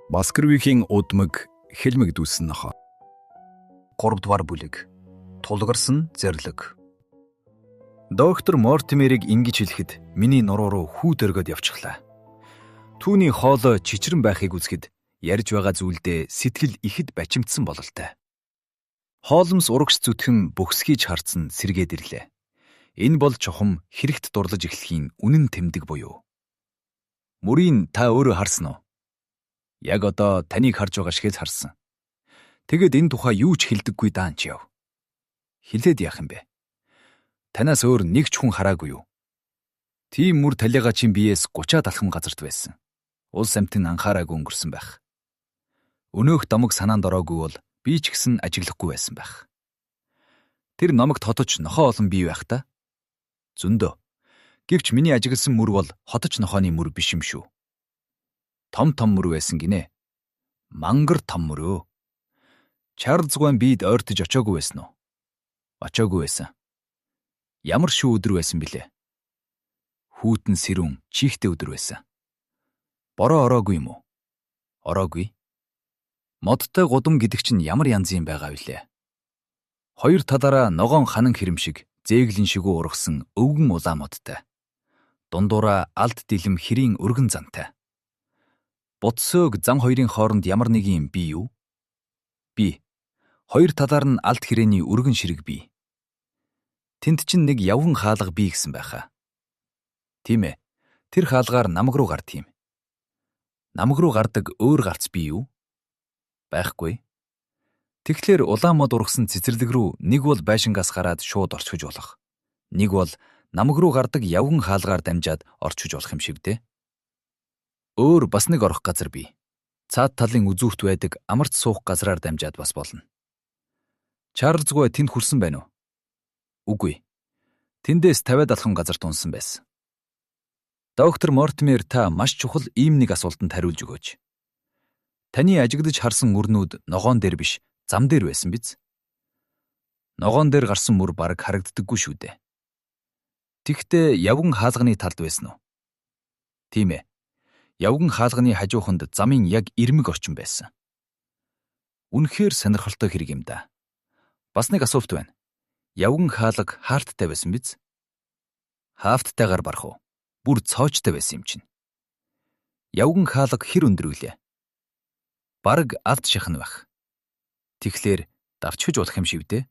Баскервихийн удмаг хэлмэгдүүлсэн нохоо. 3 дугаар бүлэг. Тулгарсан зэрлэг. Доктор Мортимерийг ингэж хэлэхэд миний нуруу руу хүүд өргөд явчихлаа. Түүний хоолой чичрэн байхыг үзэхэд ярьж байгаа зүйлдээ сэтгэл ихэд бачимдсан бололтой. Хоолмос урагш зүтгэн бөхсгийж харцсан сэргээд ирлээ. Энэ бол чухам хэрэгт дурлаж эхлэхийн үнэн тэмдэг буюу. Мөрийн та өөрөө харсан уу? Яг одоо таныг харж байгаа шиг л харсан. Тэгэд энэ тухай юу ч хэлдэггүй даанч яв. Хэлээд яах юм бэ? Танаас өөр нэг ч хүн хараагүй юу? Тийм мөр талигаа чинь биеэс 30-аад алхам газарт байсан. Улс амтын анхаараагүй өнгөрсөн байх. Өнөөх домог санаанд ороогүй бол би ч гэсэн ажиглахгүй байсан байх. Тэр номогт хоточ нохоо олон бий байх та. Зөндөө. Гэвч миний ажигласан мөр бол хоточ нохооны мөр биш юм шүү. Том мөр байсан гинэ. Мангар том мөрөө. Чарлз Гвен бид ойртож очоогүй байсан уу? Очоогүй байсан. Ямар шүү өдөр байсан бilé? Хүүтэн сэрүүн чихтэй өдөр байсан. Бороо ороогүй юм уу? Ороогүй. Модтой гудам гэдэг чинь ямар янзын байгаа вүлээ? Хоёр талаараа ногоон ханан хэрэм шиг зээглэн шигүү ургасан өвгөн улаан модтой. Дундуураа алд дилэм хэрийн өргөн зантай. Буцсөөг зам хоёрын хооронд ямар нэг юм бий юу? Би. Хоёр талаар нь алд хэрээний өргөн ширэг бий. Тэнд чинь нэг явган хаалга бий гэсэн байхаа. Тийм ээ. Тэр хаалгаар намаг руу гард юм. Намаг руу гардаг өөр гарц бий юу? Байхгүй. Тэгэхээр улаан мод ургасан цэцэрлэг рүү нэг бол байшингаас гараад шууд орчхож болох. Нэг бол намаг руу гардаг явган хаалгаар дамжаад орчхож болох юм шиг дээ. Өөр бас нэг орох газар бий. Цаад талын үзүүрт байдаг амарт суух газраар дамжаад бас болно. Чарлз Гвен тэнд хүрсэн байна уу? Үгүй. Тэндээс 50-аад алхам газарт унсан байсан. Доктор Мортимер та маш чухал ийм нэг асуултанд хариулж өгөөч. Таны ажиглаж харсан мөрнүүд ногоон дээр биш, зам дээр байсан биз? Ногоон дээр гарсан мөр бараг харагддаггүй шүү дээ. Тэгтээ явган хаалганы талд байсан уу? Тийм ээ. Явган хаалганы хажууханд замын яг ирмэг орчин байсан. Үнэхээр сонирхолтой хэрэг юм да. Бас нэг асуулт байна. Явган хаалга хаалттай байсан биз? Хаавттайгаар барах уу? Бүр цоочтой байсан юм чинь. Явган хаалга хэр өндөр вүлээ? Бараг алд шахна байх. Тэгэхээр давчхиж болох юм шиг дээ.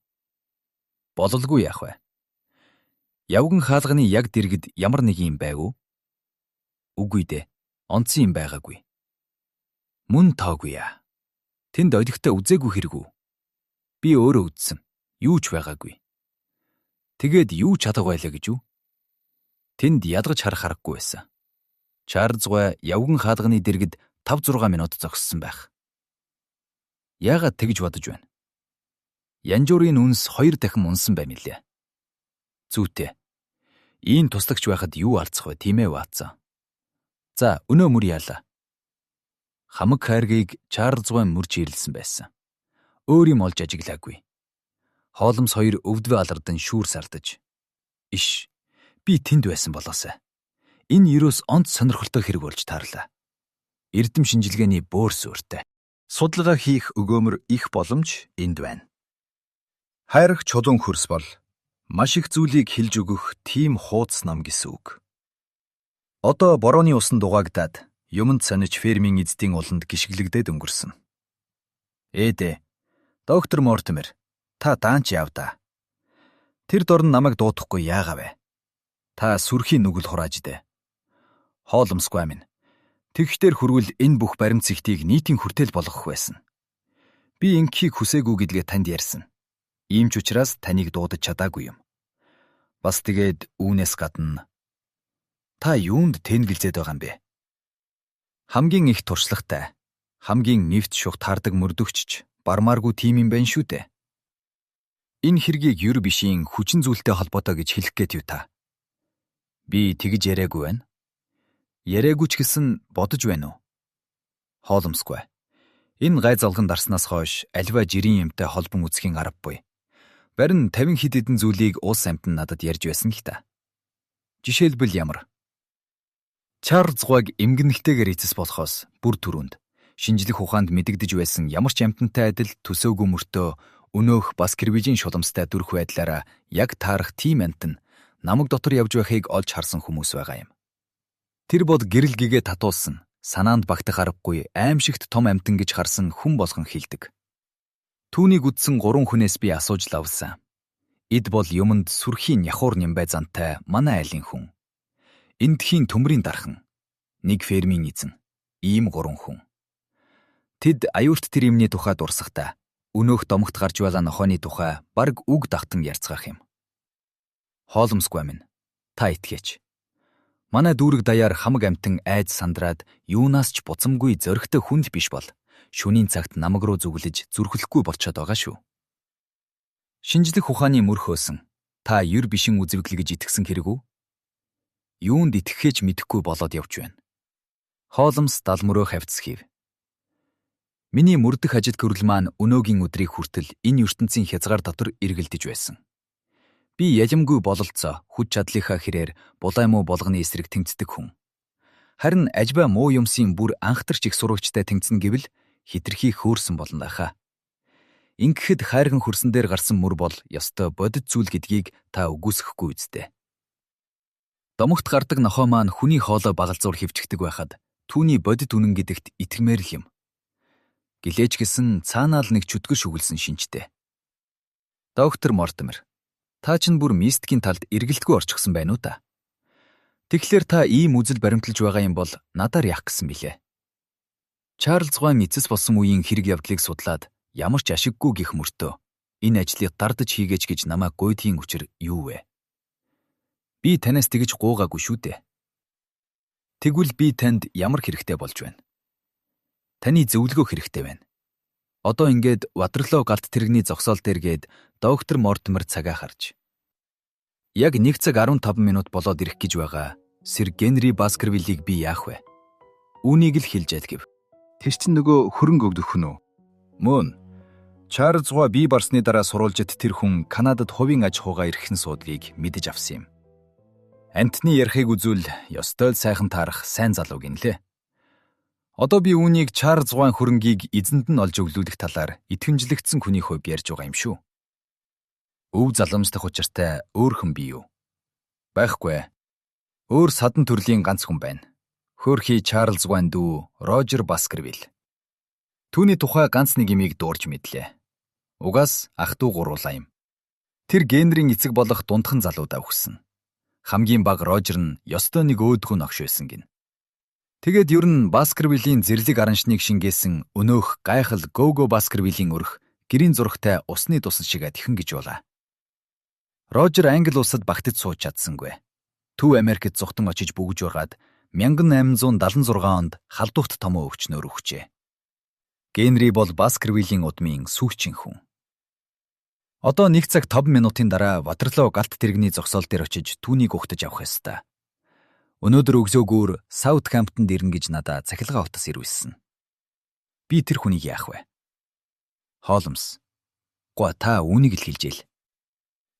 Бололгүй яах вэ? Явган хаалганы яг дэргэд ямар нэг юм байв уу? Үгүй дээ. Онцсон юм байгаагүй. Мөн тоогүй яа. Тэнд олигтой үзээгүй хэрэг үү? Би өөрөө үзсэн. Юу ч байгаагүй. Тэгээд юу ч чадах байлаа гэж юу? Тэнд ядгаж харах аргагүй байсан. Чарлз Гвен явган хаалганы дэргэд 5-6 минут зогссон байх. Яагаад тэгж бодож байна? Янжуурын үнс 2 дахин унсан баймилээ. Зүйтэй. Ийм туслагч байхад юу алдсах вэ, тийм ээ Ватсон? За, өнөө мөр яалаа. Хамаг хайргийг Чарлз Гвен мөрж ирэлсэн байсан. Өөр юм олж ажиглаагүй. Хоолмос хоёр өвдвөө алардан шүүр сардаж. Иш, би тэнд байсан болоосай. Энэ юус онц сонирхолтой хэрэг болж таарлаа. Эрдэм шинжилгээний бөөрс өөртэй. Судалгаа хийх өгөөмөр их боломж энд байна. Хайрах чулуун хөрс бол маш их зүйлийг хэлж өгөх тийм хуудас нам гэсэн үг. Одоо борооны усан дугаагтаад юмд сониж фермийн эздийн уланд гიშгэлэгдээд өнгөрсөн. Ээдээ, доктор Мортимер, та даанч яав да. Тэр дорн намайг дуудахгүй яагаа вэ? Та сүрхийн нүгэл хурааж дээ. Хоолмосгүй минь. Тэгхтэр хүрвэл энэ бүх баримт зэгтийг нийтийн хүртэл болгох байсан. Би инхийг хүсээгүй гэдгээ танд ярьсан. Ийм ч учраас таныг дуудаж чадаагүй юм. Бас тэгээд үүнээс гадна та юунд тэнглзээд байгаа юм бэ? Хамгийн их туршлагатай, хамгийн нэвт шух таардаг мөрдөгчч бармааргүй тим юм байна шүү дээ. Энэ хэргийг юр бишийн хүчин зүйлтэй холбоотой гэж хэлэх гээд юу та? Би тэгж яриаггүй байна. Яриаггүй ч гэсэн бодож байна уу? Хоолмосгүй. Энэ гай залган дарснаас хойш альва жирийн юмтай холбон үзэхийн аргагүй. Барин 50 хэд хэдэн зүйлийг улс амтан надад ярьж байсан л та. Жишээлбэл ямар? Чарлз Гвен эмгэнэлтэйгээр эцэс болохоос бүр түрүүнд шинжлэх ухаанд мэдэгдэж байсан ямар ч амьтантай адил төсөөгүй мөртөө өнөөх Баскервиллийн шуламжтай дүрх байдлаараа яг таарах тийм амьтан намаг дотор явж байхыг олж харсан хүмүүс байгаа юм. Тэр бол гэрэл гэгээ татуулсан, санаанд багтах аргагүй аимшигт том амьтан гэж харсан хүн болгон хэлдэг. Түүнийг үдсэн 3 хүнээс би асууж лавсан. Эд бол юмд сүрхийн яхуур нямбай зантай манай айлын хүн. Эндхийн төмрийн дархан. Нэг фермийн эзэн. Ийм 3 хүн. Тэд аюурт тэр юмний тухай дурсахдаа өнөөх домогт гарч байлаа нохооны тухай бараг үг дагтан ярьцгаах юм. Хооломсгүй минь. Та итгэж. Манай дүүрэг даяар хамаг амтан айж сандраад юунаас ч буцамгүй зөрөгтэй хүнд биш бол шөнийн цагт намаг руу зүглэж зүрхлэхгүй болчиход байгаа шүү. Шинжлэх ухааны мөр хөөсөн. Та ер бишин үзвэгл гэж итгэсэн хэрэг үү? Юунд итгэхээч мэдэхгүй болоод явж байна. Хооломс далмөрөө хавцсхийв. Миний мөрдөх ажид гөрөл маань өнөөгийн өдрийг хүртэл энэ ертөнцийн хязгаар дотор эргэлдэж байсан. Би ялимгүй бололцоо хүч чадлынхаа хэрээр булай муу болгоны эсрэг тэмцдэг хүн. Харин ажбай муу юмсын бүр анхтарч их сурвалжтай тэмцэн гэвэл хитрхи хөөрсөн болно хаа. Ингэхэд хайрхан хөрсөн дээр гарсан мөр бол ёстой бодит зүйл гэдгийг та үгүйсэхгүй үсттэй. Домогт гардаг нохоо маань хүний хоолой багалзуур хөвчгдөг байхад түүний бодит үнэн гэдэгт итгэмээр л юм. Гэлээч гисэн цаанаал нэг чөтгөр шүглсэн шинжтэй. Доктор Мортимер, та чинь бүр мистикийн талд эргэлтгүй орчихсон байна уу та? Тэгэхээр та ийм үзэл баримтлаж байгаа юм бол надаар яах гэсэн билээ? Чарлз Гуан эцэс болсон үеийн хэрэг явдлыг судлаад ямар ч ашиггүй гих мөртөө энэ ажлыг дардаж хийгээч гэж намайг гуйдгийн учир юу вэ? Би танаас тэгж гуугаагүй шүү дээ. Тэгвэл би танд ямар хэрэгтэй болж байна? Таны зөвлөгөө хэрэгтэй байна. Одоо ингээд Ватерлоо галт тэрэгний зогсоол дээргээд доктор Мортимер цагаа харж. Яг 1 цаг 15 минут болоод ирэх гэж байгаа Сэр Генри Баскервиллийг би яах вэ? Үүнийг л хэлж ядгив. Тэр чинь нөгөө хөрөнгө өгдөх хүн үү? Мөн. Чарлз Гуа бие барсны дараа сурвалжид тэр хүн Канадад хувийн аж ахуйгаа эрхэн суудгийг мэдэж авсан юм. Амтны ярихыг үзвэл ёстой л сайхан таарах сайн залуу гинлээ. Одоо би үүнийг Чарлз Гуан хөрөнгийг эзэнд нь олж өглүүлэх талаар итгэмжлэгдсэн хүний хувьд ярьж байгаа юм шүү. Өв заламждах учиртай өөр хүн бий юу? Байхгүй. Өөр садан төрлийн ганц хүн байна. Хөөрхий Чарлз Гуан дүү Рожер Баскервилл. Түүний тухай ганц нэг юмыг дуурж мэдлээ. Угаас ах дүү гуруулаа юм. Тэр Генрийн эцэг болох дундхан залуудаа өгсөн. Хамгийн баг Рожер нь ёстой нэг өөдгөө ногш байсан гин. Тэгээд ер нь Баскервиллийн зэрлэг араншныг шингээсэн өнөөх гайхал Гого Баскервиллийн өрх гэрийн зурагтай усны тусан шиг адихан гэж болаа. Рожер Англи улсад багтаж сууж чадсангүй. Төв Америкт зүхтэн очиж бөгж ургаад 1876 онд халдварт томоо өвчнөөр өгчээ. Генри бол Баскервиллийн удмын сүйчин хүн. Одоо 1 цаг 5 минутын дараа Ватерлоо галт тэрэгний зогсоол дээр очиж түүнийг угтаж авах ёстой. Өнөөдөр өглөөгөр Саутгемптонд ирнэ гэж надад цахилгаан утас ирүүлсэн. Би тэр хүнийг яах вэ? Хоолмс. Гуа та үүнийг л хэлжээл.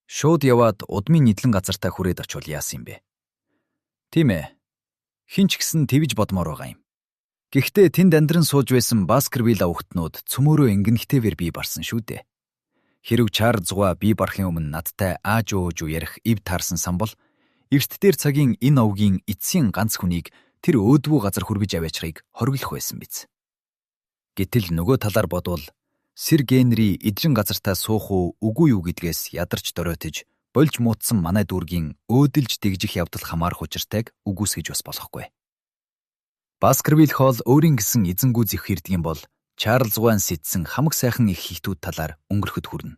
Шууд яваад удмын нийтлэн газартаа хүрээд очивол яасан юм бэ? Тийм ээ. Хинч гисэн твж бодмоор байгаа юм. Гэхдээ тэнд амьдран сууж байсан Баскервилл авахтнууд цөмөөрөө ингэнхтэйвэр бие барсан шүү дээ. Хэрв Чарлз Гуа бие барахын өмнө надтай ааж өөж ярих ив таарсан сан бол эрт дээр цагийн энэ овгийн эцсийн ганц хүнийг тэр өөдвөө газар хүргэж аваачрыг хориглох байсан биз. Гэтэл нөгөө талаар бодвол Сэр Генри эдрэн газартаа суух уу үгүй юу гэдгээс ядарч доройтож болж муутсан манай дүүргийн өөдөлж дэгжих явдал хамаарах учиртайг үгүйсгэж бас болохгүй. Баскервилл хоол өөрийн гэсэн эзэнгүү зэх хэрдэг юм бол Чарлз Гуан сэтсэн хамаг сайхан их хийтүүд талаар өнгөрөхөд хүрнэ.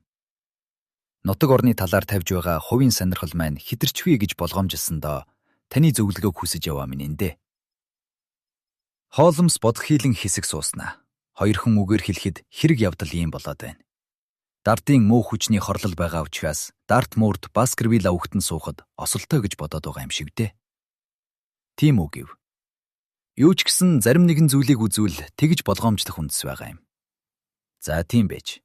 Нутаг орны талаар тавьж байгаа хувийн сонирхол маань хитэрчвээ гэж болгоомжилсандоо таны зөвлөгөөг хүсэж яваа минь эндэ. Хоолмс бодхийлэн хэсэг сууснаа. Хоёрхан үгээр хэлэхэд хэрэг явдал ийм болоод байна. Дардын муу хүчний хорлол байгаа учраас Дартмурт Баскервилл авахтан суухад осолтой гэж бодоод байгаа юм шиг дээ. Тийм үү гэв. Юу ч гэсэн зарим нэгэн зүйлийг үзвэл тэгж болгоомжлох үндэс байгаа юм. За тийм байж.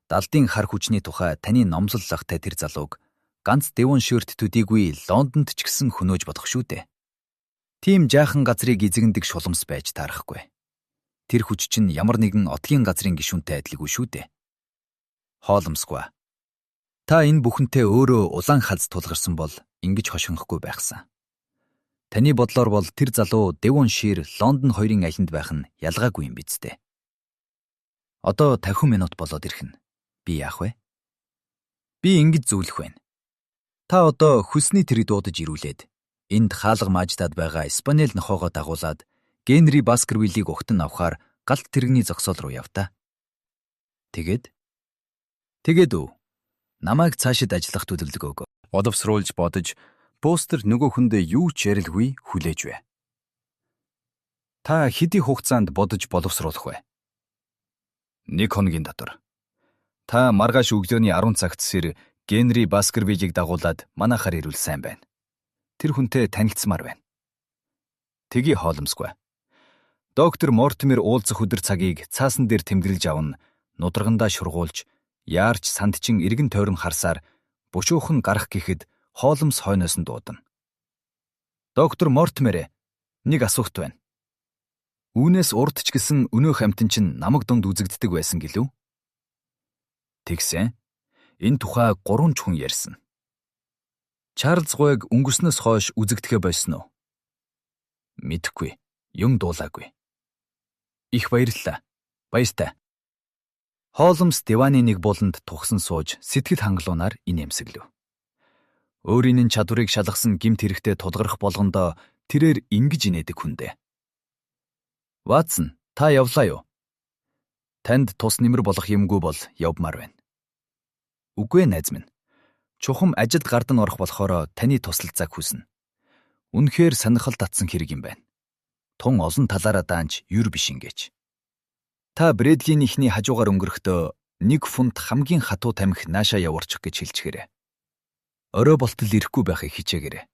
Далдын хар хүчний тухай таны номлоллогтой тэр залууг ганц Девонширт төдийгүй Лондонд ч гэсэн хөнөөж бодох шүү дээ. Тийм жаахан газрыг эзэгэндэг шуламс байж таарахгүй. Тэр хүч чинь ямар нэгэн отгийн газрын гишүүнтэй адилгүй шүү дээ. Хоолмсгүй. Та энэ бүхэнтэй өөрөө улаан хаз тулгарсан бол ингэж хошигнохгүй байхсан. Таны бодлоор бол тэр залуу Devonshire Лондон хоёрын алинд байх нь ялгаагүй юм биз дээ. Одоо 50 минут болоод ирэх нь. Би яах вэ? Би ингэж зөвлөх байна. Та одоо хөлсний тэрэг дуудаж ирүүлээд энд хаалга маажтаад байгаа Испанил нохоогоо дагуулад Генри Баскервиллийг угтан авахаар галт тэрэгний зогсоол руу яв та. Тэгээд үү. Намайг цаашид ажиллах төлөвлөгөө өгөө. Боловсруулж бодож постэр нөгөө хүндээ юу ч ярилгүй хүлээж бай. Та хэдийн хугацаанд бодож боловсруулах вэ? 1 хоногийн дотор. Та маргааш өглөөний 10 цагт сэр Генри Баскервиллийг дагуулад манайхаар ирвэл сайн байна. Тэр хүнтэй танилцмаар байна. Тгий хоолмсгүй. Доктор Мортимер уулзах өдөр цагийг цаасан дээр тэмдэглэж авна, нудрагандаа шургуулж, яарч сандчин эргэн тойрон харсаар бушуухан гарах гэхэд хоолмс хойноос нь дуудана. Доктор Мортимер, нэг асуулт байна. Үүнээс урд ч гэсэн өнөөх амтэн чинь намаг дунд үзэгддэг байсан гэлүү? Тэгсэн. Энэ тухай 3 хүн ярьсан. Чарлз Гойг өнгөрснөөс хойш үзэгдэхэ болсон уу? Мэдэхгүй. Юм дуулаагүй. Их баярлалаа. Баяртай. Хоолмс дивааны нэг буланд тухсан сууж сэтгэл хангалуунаар инээмсэглэв. Өөрийн чадварыг шалгасан гэмт хэрэгтээ тулгарх болгондоо тэрээр ингэж инээдэг хүндээ. Ватсон, та явлаа юу? Танд тус нэмэр болох юмгүй бол явмаар байна. Үгүй найз минь. Чухам ажилд гардан орох болохоор таны туслалцааг хүснэ. Үнэхээр сонирхол татсан хэрэг юм байна. Тун олон талаараа даанч юр биш ингээч. Та Брэдлийн ихний хажуугаар өнгөрөхдөө 1 фунт хамгийн хатуу тамхи наашаа яварчих гэж хэлчихээрэй. Орой болтол ирэхгүй байхыг хичээгээрэй.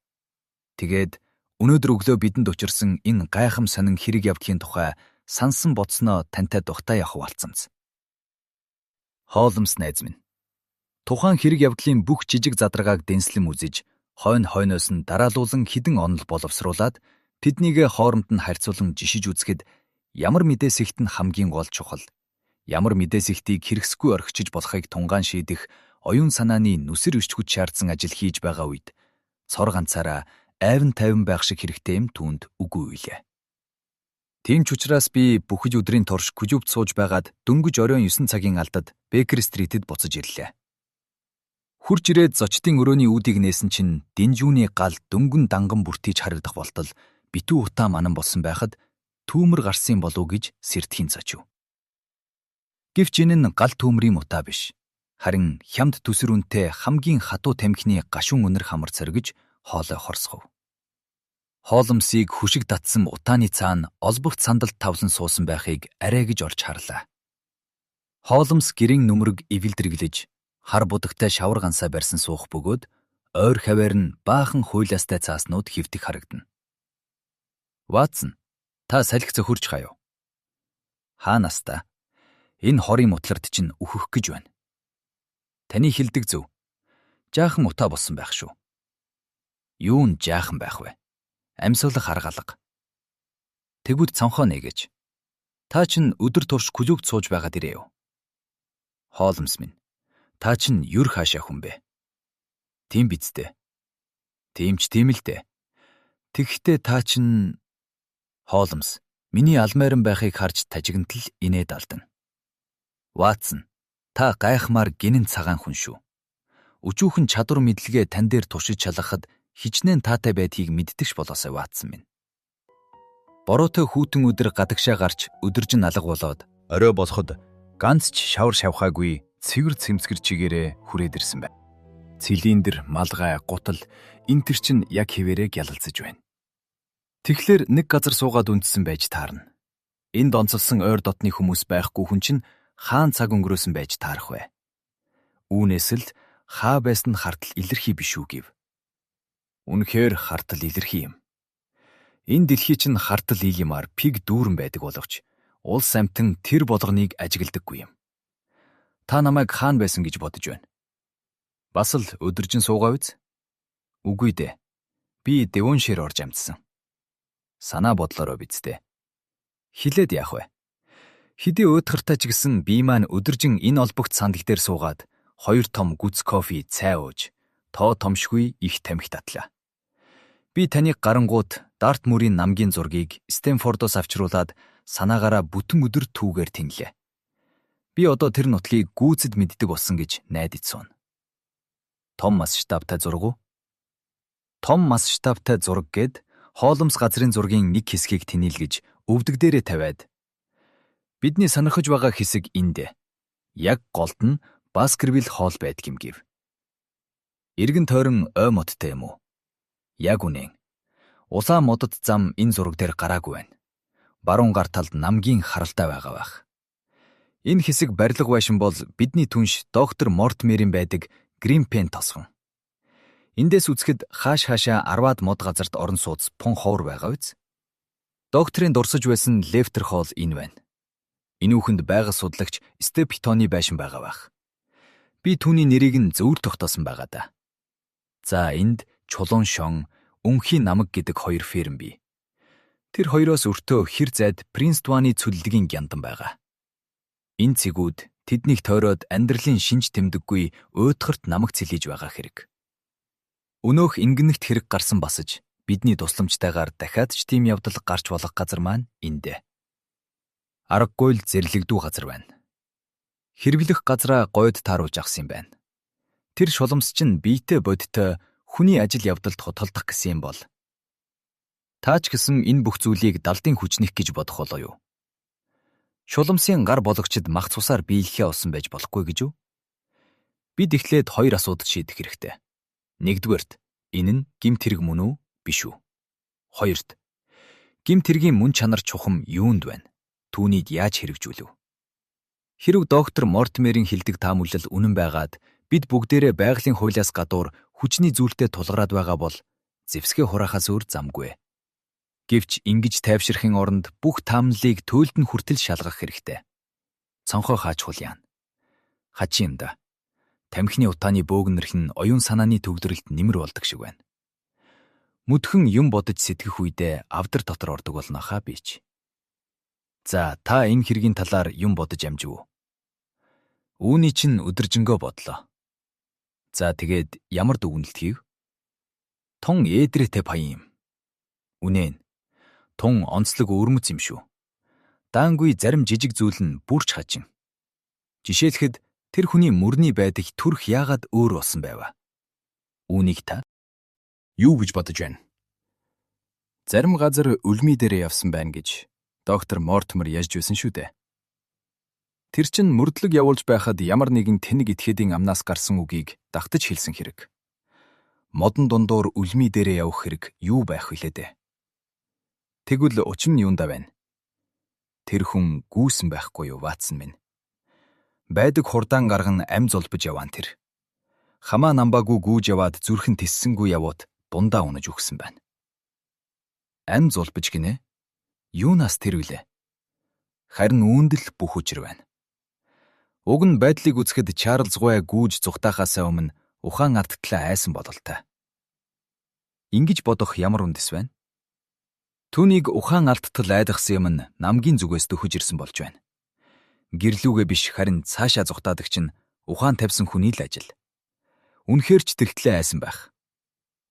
Тэгээд өнөөдөр өглөө бидэнд учирсан энэ гайхам сонин хэрэг явдлын тухай сансан бодсноо тантай духтаа явах болцсонц. Хоолмс найз минь. Тухайн хэрэг явдлын бүх жижиг задрагааг дэнслэм үзэж, хойноос нь дараалуулан хідэн онол боловсруулад тэднийгээ хооронд нь харьцуулан жишиж үзэхэд ямар мэдээс ихт нь хамгийн гол чухал. Ямар мэдээс ихтийг хэрэгсгүй орхичиж болохыг тунгаан шийдэх оюун санааны нүсэр өчтгөж шаардсан ажил хийж байгаа үед цор ганцаараа айван тайван байх шиг хэрэгтэй юм түүнд үгүй үйлээ. Тийм ч учраас би бүхэл өдрийн турш Күжүүбд сууж байгаад дөнгөж оройн 9 цагийн алдад Бекер стритэд буцаж ирлээ. Хурж ирээд зочдын өрөөний үүдийг нээсэн чинь Динжүүний гал дөнгөн данган бүртийж харагдах болтол битүү утаа манан болсон байхад түүмэр гарсан болов гэж сэртхийн зочив. Гэвч энэ нь гал түүмрийн утаа биш. Харин хямд төсөр үнэтэй хамгийн хатуу тамхины гашуун өнөр хамар цоргиж хоолой хорсгов. Хоолмсыг хүшиг татсан утааны цаана олбогт сандалд тавлан суусан байхыг арай гэж орж харлаа. Хоолмс гэрийн нүмерэг ивэлдэргэлж хар будагтай шавар гансаа барьсан суух бөгөөд ойр хаваар нь баахан хуйлаастай цааснууд хөвтөх харагдана. Ватсон, та салхи зөхөрч хаяа. Хаанаас та? Энэ хорийн мутлард чинь үхэх гэж байна. Таны хэлдэг зөв. Жаахан утаа болсон байх шүү. Юу н жаахан байх вэ? Амьсгалах аргалга. Тэгвэл цонхоо нээгэж. Та чинь өдөр турш Күжүүбд сууж байгаад ирээ юу? Хоолмс минь. Та чинь юр хаашаа хүн бэ? Тийм биз дээ. Тийм ч тийм л дээ. Тэгэхдээ та чинь Хоолмс, миний алмайран байхыг харж тажигнтал инээд алдана. Ватсон, та гайхмаар гинэн цагаан хүн шүү. Өчүүхэн чадвар мэдлэгээ тань дээр туршиж шалгахад хичнээн таатай байдгийг мэддэгч болоосай Ватсон минь. Бороотой хүүтэн өдөр гадагшаа гарч өдөржин алга болоод орой болоход ганц ч шавар шавхаагүй цэвэр цэмцгэр чигээрээ хүрээд ирсэн байна. Цилиндр, малгай, гутал энэ төр чин яг хിവэрээ гялалзаж байна. Тэгэхээр нэг газар суугаад үндсэн байж таарна. Энд онцолсон ойр дотны хүмүүс байхгүй хүн чинь хаан цаг өнгөрөөсөн байж таарах вэ? Үүнээс л хаа байсан хартал илэрхий биш үү гэв. Үнэхээр хартал илэрхий юм. Энэ дэлхий чинь хартал иймаар пиг дүүрэн байдаг боловч улс амьтан тэр болгоныг ажигладаггүй юм. Та намайг хаан байсан гэж бодож байна. Бас л өдөржин суугаа биз? Үгүй дээ. Би Devonshire орж амьдсан. Санаа бодлороо биз дээ. Хилээд яах вэ? Хэдий уйтгартай ч гэсэн би маань өдөржин энэ олбогт сандал дээр суугаад 2 том гүц кофе цай ууж тоо томшгүй их тамхи татлаа. Би таныг гарангууд Дартмурийн намгийн зургийг Стэнфордоос авчруулад санаагаараа бүтэн өдөр түүгээр тэнглээ. Би одоо тэр нутлыг гүйцэд мэддэг болсон гэж найдаж суун. Том масштабтай зураг уу? Том масштабтай зураг гэд хооломс газрын зургийн нэг хэсгийг тэнэлгэж өвдөг дээрээ тавиад бидний сонирхож байгаа хэсэг энд. Яг голд нь Баскервилл хоол байдаг юм гэв. Иргэн тойрон ой модтой юм уу? Яг үнэн. Улаан модод зам энэ зураг дээр гараагүй байна. Баруун гар талд намгийн харалтай байгаа байх. Энэ хэсэг барилга байшин бол бидний түнш доктор Мортимерийн байдаг Гримпен тосгон. Эндээс үзэхэд хаашаа 10-аад мод газарт орон сууц пун ховор байгаа биз? Докторийн дурсаж байсан Лефтер хоол энэ байна. Энэ үхэнд байгаль судлагч Степитоны байшин байгаа байх. Би түүний нэрийг нь зөвөр тогтоосон байгаа да. За энд Чулуун шон, Өнхийн намаг гэдэг 2 ферм бий. Тэр хоёроос өртөө хэр зайд Принстуаны цөллөгийн гяндан байгаа. Энэ цэгүүд тэднийг тойроод амьдралын шинж тэмдэггүй уйтгарт намаг цэлийж байгаа хэрэг. Өнөөх ингэнэгт хэрэг гарсан басаж бидний тусламжтайгаар дахиад ч тийм явдал гарч болох газар маань эндэ. Аргагүй л зэрлэгдүү газар байна. Хэрэглэх газраа гойд тааруулж авсан юм байна. Тэр шуламс чинь биетэй бодтой хүний ажил явдалд хотолдох гэсэн юм бол. Та ч гэсэн энэ бүх зүйлийг далдын хүчнэх гэж бодох болоо юу? Шуламсын гар бологчд мах цусаар биелэхээ олсон байж болохгүй гэж үү? Бид эхлээд 2 асуудал шийдэх хэрэгтэй. Нэгдүгээрт, энэ нь гэмт хэрэг мөн үү? Биш үү? Хоёрт, гэмт хэргийн мөн чанар чухам юунд байна? Түүнийг яаж хэрэгжүүлв? Хэрв доктор Мортимерийн хэлдэг таамаглал үнэн байгаад бид бүгдээрээ байгалийн хуулиас гадуур хүчний зүйлтэй тулгараад байгаа бол зэвсгээ хураахаас өөр замгүй. Гэвч ингэж тайвширхын оронд бүх таамлыг туйлд нь хүртэл шалгах хэрэгтэй. Цонхоо хаачхул яана. Хачи юм да. Тамхины утааны бөөгнөрх нь оюун санааны төгдрөлд нэмэр болдог шиг байна. Мөдхөн юм бодож сэтгэх үедээ авдар дотор ордог болно хаа бич. За та энэ хэргийн талаар юм бодож амжив. Үүний чинь өдөржингөө бодлоо. За тэгээд ямар дүгнэлт хийв? Тун ээдрээтэй паян юм. Үнэн. Тун онцлог өвөрмөц юм шүү. Даангүй зарим жижиг зүйл нь бүрч хачин. Жишээлхэд тэр хүний мөрний байдаг төрх яагаад өөр болсон байв? Үүнийг та юу гэж бодож байна? Зарим газар үлмий дээрээ явсан байна гэж доктор Мортимер ярьж байсан шүү дээ. Тэр чинь мөрдлөг явуулж байхад ямар нэгэн тэнэг этгээдийн амнаас гарсан үгийг давтаж хэлсэн хэрэг. Модон дундуур үлмий дээрээ явах хэрэг юу байх вүлээ дээ? Тэгвэл учим нь юундаа байна? Тэр хүн гүйсэн байхгүй юу, Ватсон минь? Байдаг хурдаан гарган ам зулбиж яваан тэр. Хамаа намбаагүй гүйж яваад зүрхэн тессэнгүй явууд дундаа унаж өгсөн байна. Ам зулбиж гинэ? Юунаас тэр вүлээ? Харин үүндэл бүх учир байна. Уг нь байдлыг үзэхэд Чарлз Гуай гүйж зүхтаахаасаа өмнө ухаан ардтлаа айсан бололтой. Ингэж бодох ямар үндэс байна? Түүнийг ухаан ардтал айдахсан юм нь намгийн зүгээс төхөж ирсэн болж байна. Гэрлүүгээ биш харин цаашаа зүхтаадаг чинь ухаан тавьсан хүний л ажил. Үнэхээр ч тэгтлээ айсан байх.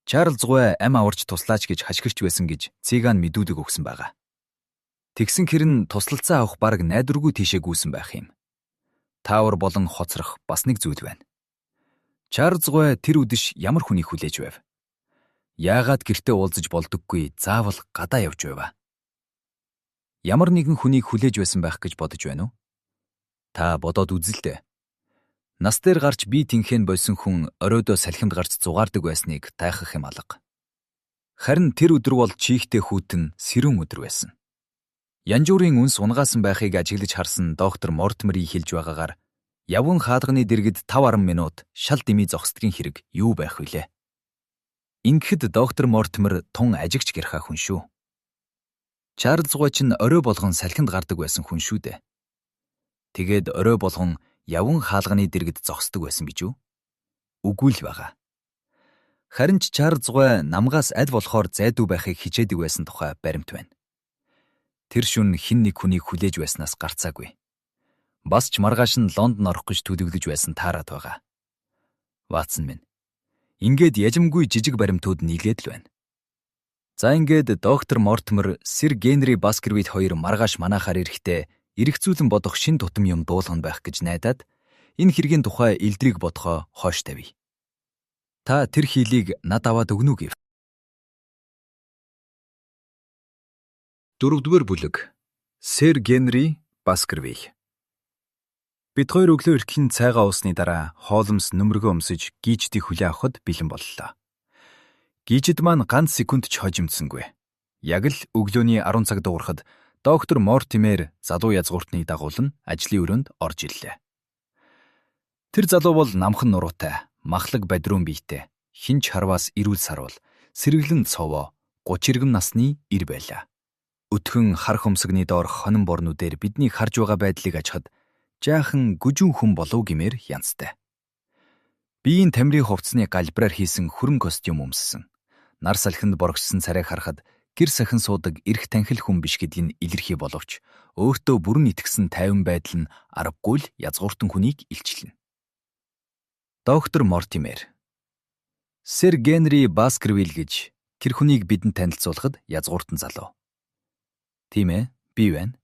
Чарлз Гуай ам аварч туслаач гэж хашгирч байсан гэж цыгаан мэдүүлэг өгсөн байгаа. Тэгсэн хэрэн туслалцаа авах бараг найдваргүй тийшээ гүйсэн байх юм. Таавар болон хоцрох бас нэг зүйл байна. Чарлз Гуай тэр үдэш ямар хүнийг хүлээж байв? Яагаад гэртээ уулзаж болдоггүй заавал гадаа явж байв? Ямар нэгэн хүнийг хүлээж байсан байх гэж бодож байна уу? Та бодоод үзэлтэй. Нас дээр гарч бие тэнхэн болсон хүн оройдоо салхинд гарч зугаардаг байсныг тайхах юм алга. Харин тэр өдөр бол чихтэй хүүтэн сэрүүн өдөр байсан. Янжуурын үнс унгаасан байхыг ажиглаж харсан доктор Мортимерийн хэлж байгаагаар явган хаалганы дэргэд 5-10 минут шал дэмий зогсдгийн хэрэг юу байх вүлээ? Ингэхэд доктор Мортимер тун ажигч гэрхаа хүн шүү. Чарлз Гуай ч орой болгон салхинд гардаг байсан хүн шүү дээ. Тэгээд орой болгон явган хаалганы дэргэд зогсдог байсан гэж үү? Үгүй л байгаа. Харин ч Чарлз Гуай намгаас аль болохоор зайдуу байхыг хичээдэг байсан тухай баримт байна. Тэр шөнө хэн нэг хүнийг хүлээж байснаас гарцаагүй. Бас ч маргааш нь Лондон орох гэж төлөвлөж байсан таарад байгаа. Ватсон минь. Ингээд яжимгүй жижиг баримтууд нийлээд л байна. За ингээд доктор Мортимер, Сэр Генри Баскервиль хоёр маргааш манайхаар ирэхдээ эргцүүлэн бодох шин тутам юм дуулган байх гэж найдаад энэ хэргийн тухай илдрийг бодохоо хойш тавья. Та тэр хилийг над аваад өгнө үү гэв. 4-р бүлэг. Сэр Генри Баскервиль. Бид хоёр өглөө эртхэн цайгаа уусны дараа Холмс нөмргөө өмсөж гийждийг хүлээн авахд бэлэн боллоо. Гийжид маань ганц секунд ч хожимдсангүй. Яг л өглөөний 10 цаг дуурахад доктор Мортимер залуу язгууртны дагуулан ажлын өрөөнд орж ирлээ. Тэр залуу бол намхан нуруутай, махлаг бадрүүн биетэй, хинч харваас эрүүл сарвал, сэргэлэн цовоо, 30 иргэм насны ир байлаа. Өтгөн хар хөмсгний доор хонин борнуудээр бидний харж байгаа байдлыг ажихад жаахан гүжүүн хүн болов гэмээр янзтай. Биеийн тамирын хувцсны галбраар хийсэн хөрөн костюм өмссөн. Нар салхинд боргоцсон царайг харахад гэр сахин суудаг эрх танхил хүн биш гэдгийг илэрхий боловч өөртөө бүрэн итгэсэн тайван байдал нь аргагүй л язгууртан хүнийг илчилнэ. Доктор Мортимер. Сэр Генри Баскервиль гэж тэр хүнийг бидэнд танилцуулахад язгууртан залуу. Тийм ээ, би байна.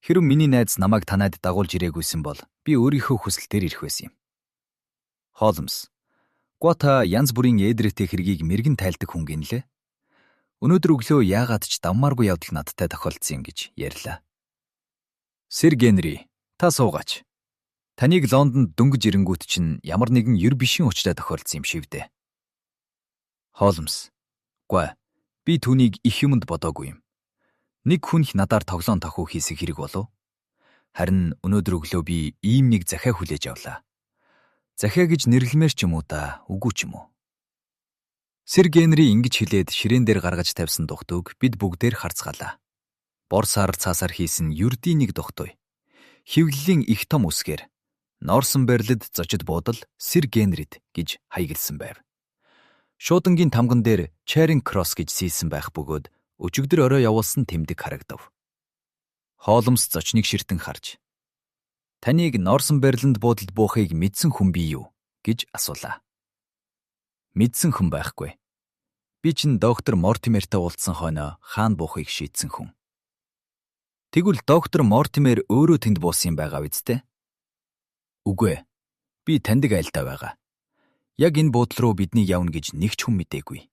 Хэрэв миний найз намайг танаад дагуулж ирээгүйсэн бол би өөрийнхөө хүсэлтээр ирэх байсан юм. Холмс. Гуа та янз бүрийн эдрэтэй хэргийг мэргэн тайлдаг хүн гинлээ. Өнөөдөр өглөө яагаад ч давмааргүй явдал надтай тохиолдсон юм гэж ярьлаа. Сэр Генри, та суугаач. Таныг Лондонд дөнгөж ирэнгүүт чинь ямар нэгэн ер бишийн учраа тохиолдсон юм шивдэ. Холмс. Гуа, би түүнийг их юмд бодоогүй юм. Нэг хүнх надаар тоглоом тохиу хийсэх хэрэг болов. Харин өнөөдөр өглөө би ийм нэг захиа хүлээж авлаа. Захиа гэж нэрлэмээр ч юм уу да, үгүй ч юм уу. Сэр Генри ингэж хэлээд ширээн дээр гаргаж тавьсан дугтуйг бид бүгдээр харцгаалаа. Бор сар цаасаар хийсэн ердийн нэг дугтуй. Хөвлөлийн их том үсгээр Норсон барилд зочид буудал Сэр Генрид гэж хаягдсан байв. Шуудангийн тамган дээр Charing Cross гэж сийсэн байх бөгөөд өчигдөр орой явуулсан тэмдэг харагдав. Холмс зочныг ширтэн харж таныг Норсон барилд буудалд буухыг мэдсэн хүн бий юу гэж асуулаа. Мэдсэн хүн байхгүй. Би чинь доктор Мортимертэй уулзсан хойноо хаана буухыг шийдсэн хүн. Тэгвэл доктор Мортимер өөрөө тэнд буусан юм байгаа биз дээ? Үгүй ээ. Би таньдаг айлтаа байгаа. Яг энэ буудлын руу биднийг явна гэж нэг ч хүн мэдээгүй.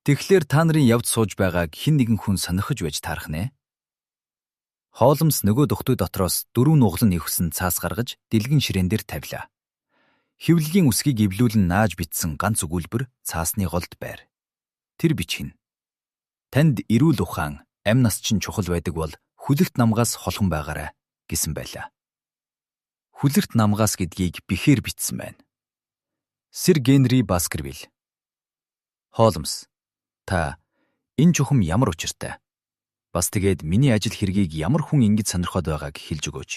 Тэгэхээр та нарын явж сууж байгааг хэн нэгэн хүн сонирхож байж таарах нэ? Холмс нөгөө дугтуй дотроос 4 нугалан нэвхсэн цаас гаргаж дэлгэн ширээн дээр тавилаа. Хөвлөгийн үсгийг эвлүүлэн нааж битсэн ганц өгүүлбэр цаасны голд байр. Тэр бичгэн. Танд эрүүл ухаан, амь нас чинь чухал байдаг бол хүлэгт намгаас холхон байгаарай гэсэн байлаа. Хүлэгт намгаас гэдгийг бихээр бичсэн байна. Сэр Генри Баскервиль. Холмс. Та энэ чухам ямар учиртай? Бас тэгээд миний ажил хэргийг ямар хүн ингэж сонирхоод байгааг хэлж өгөөч.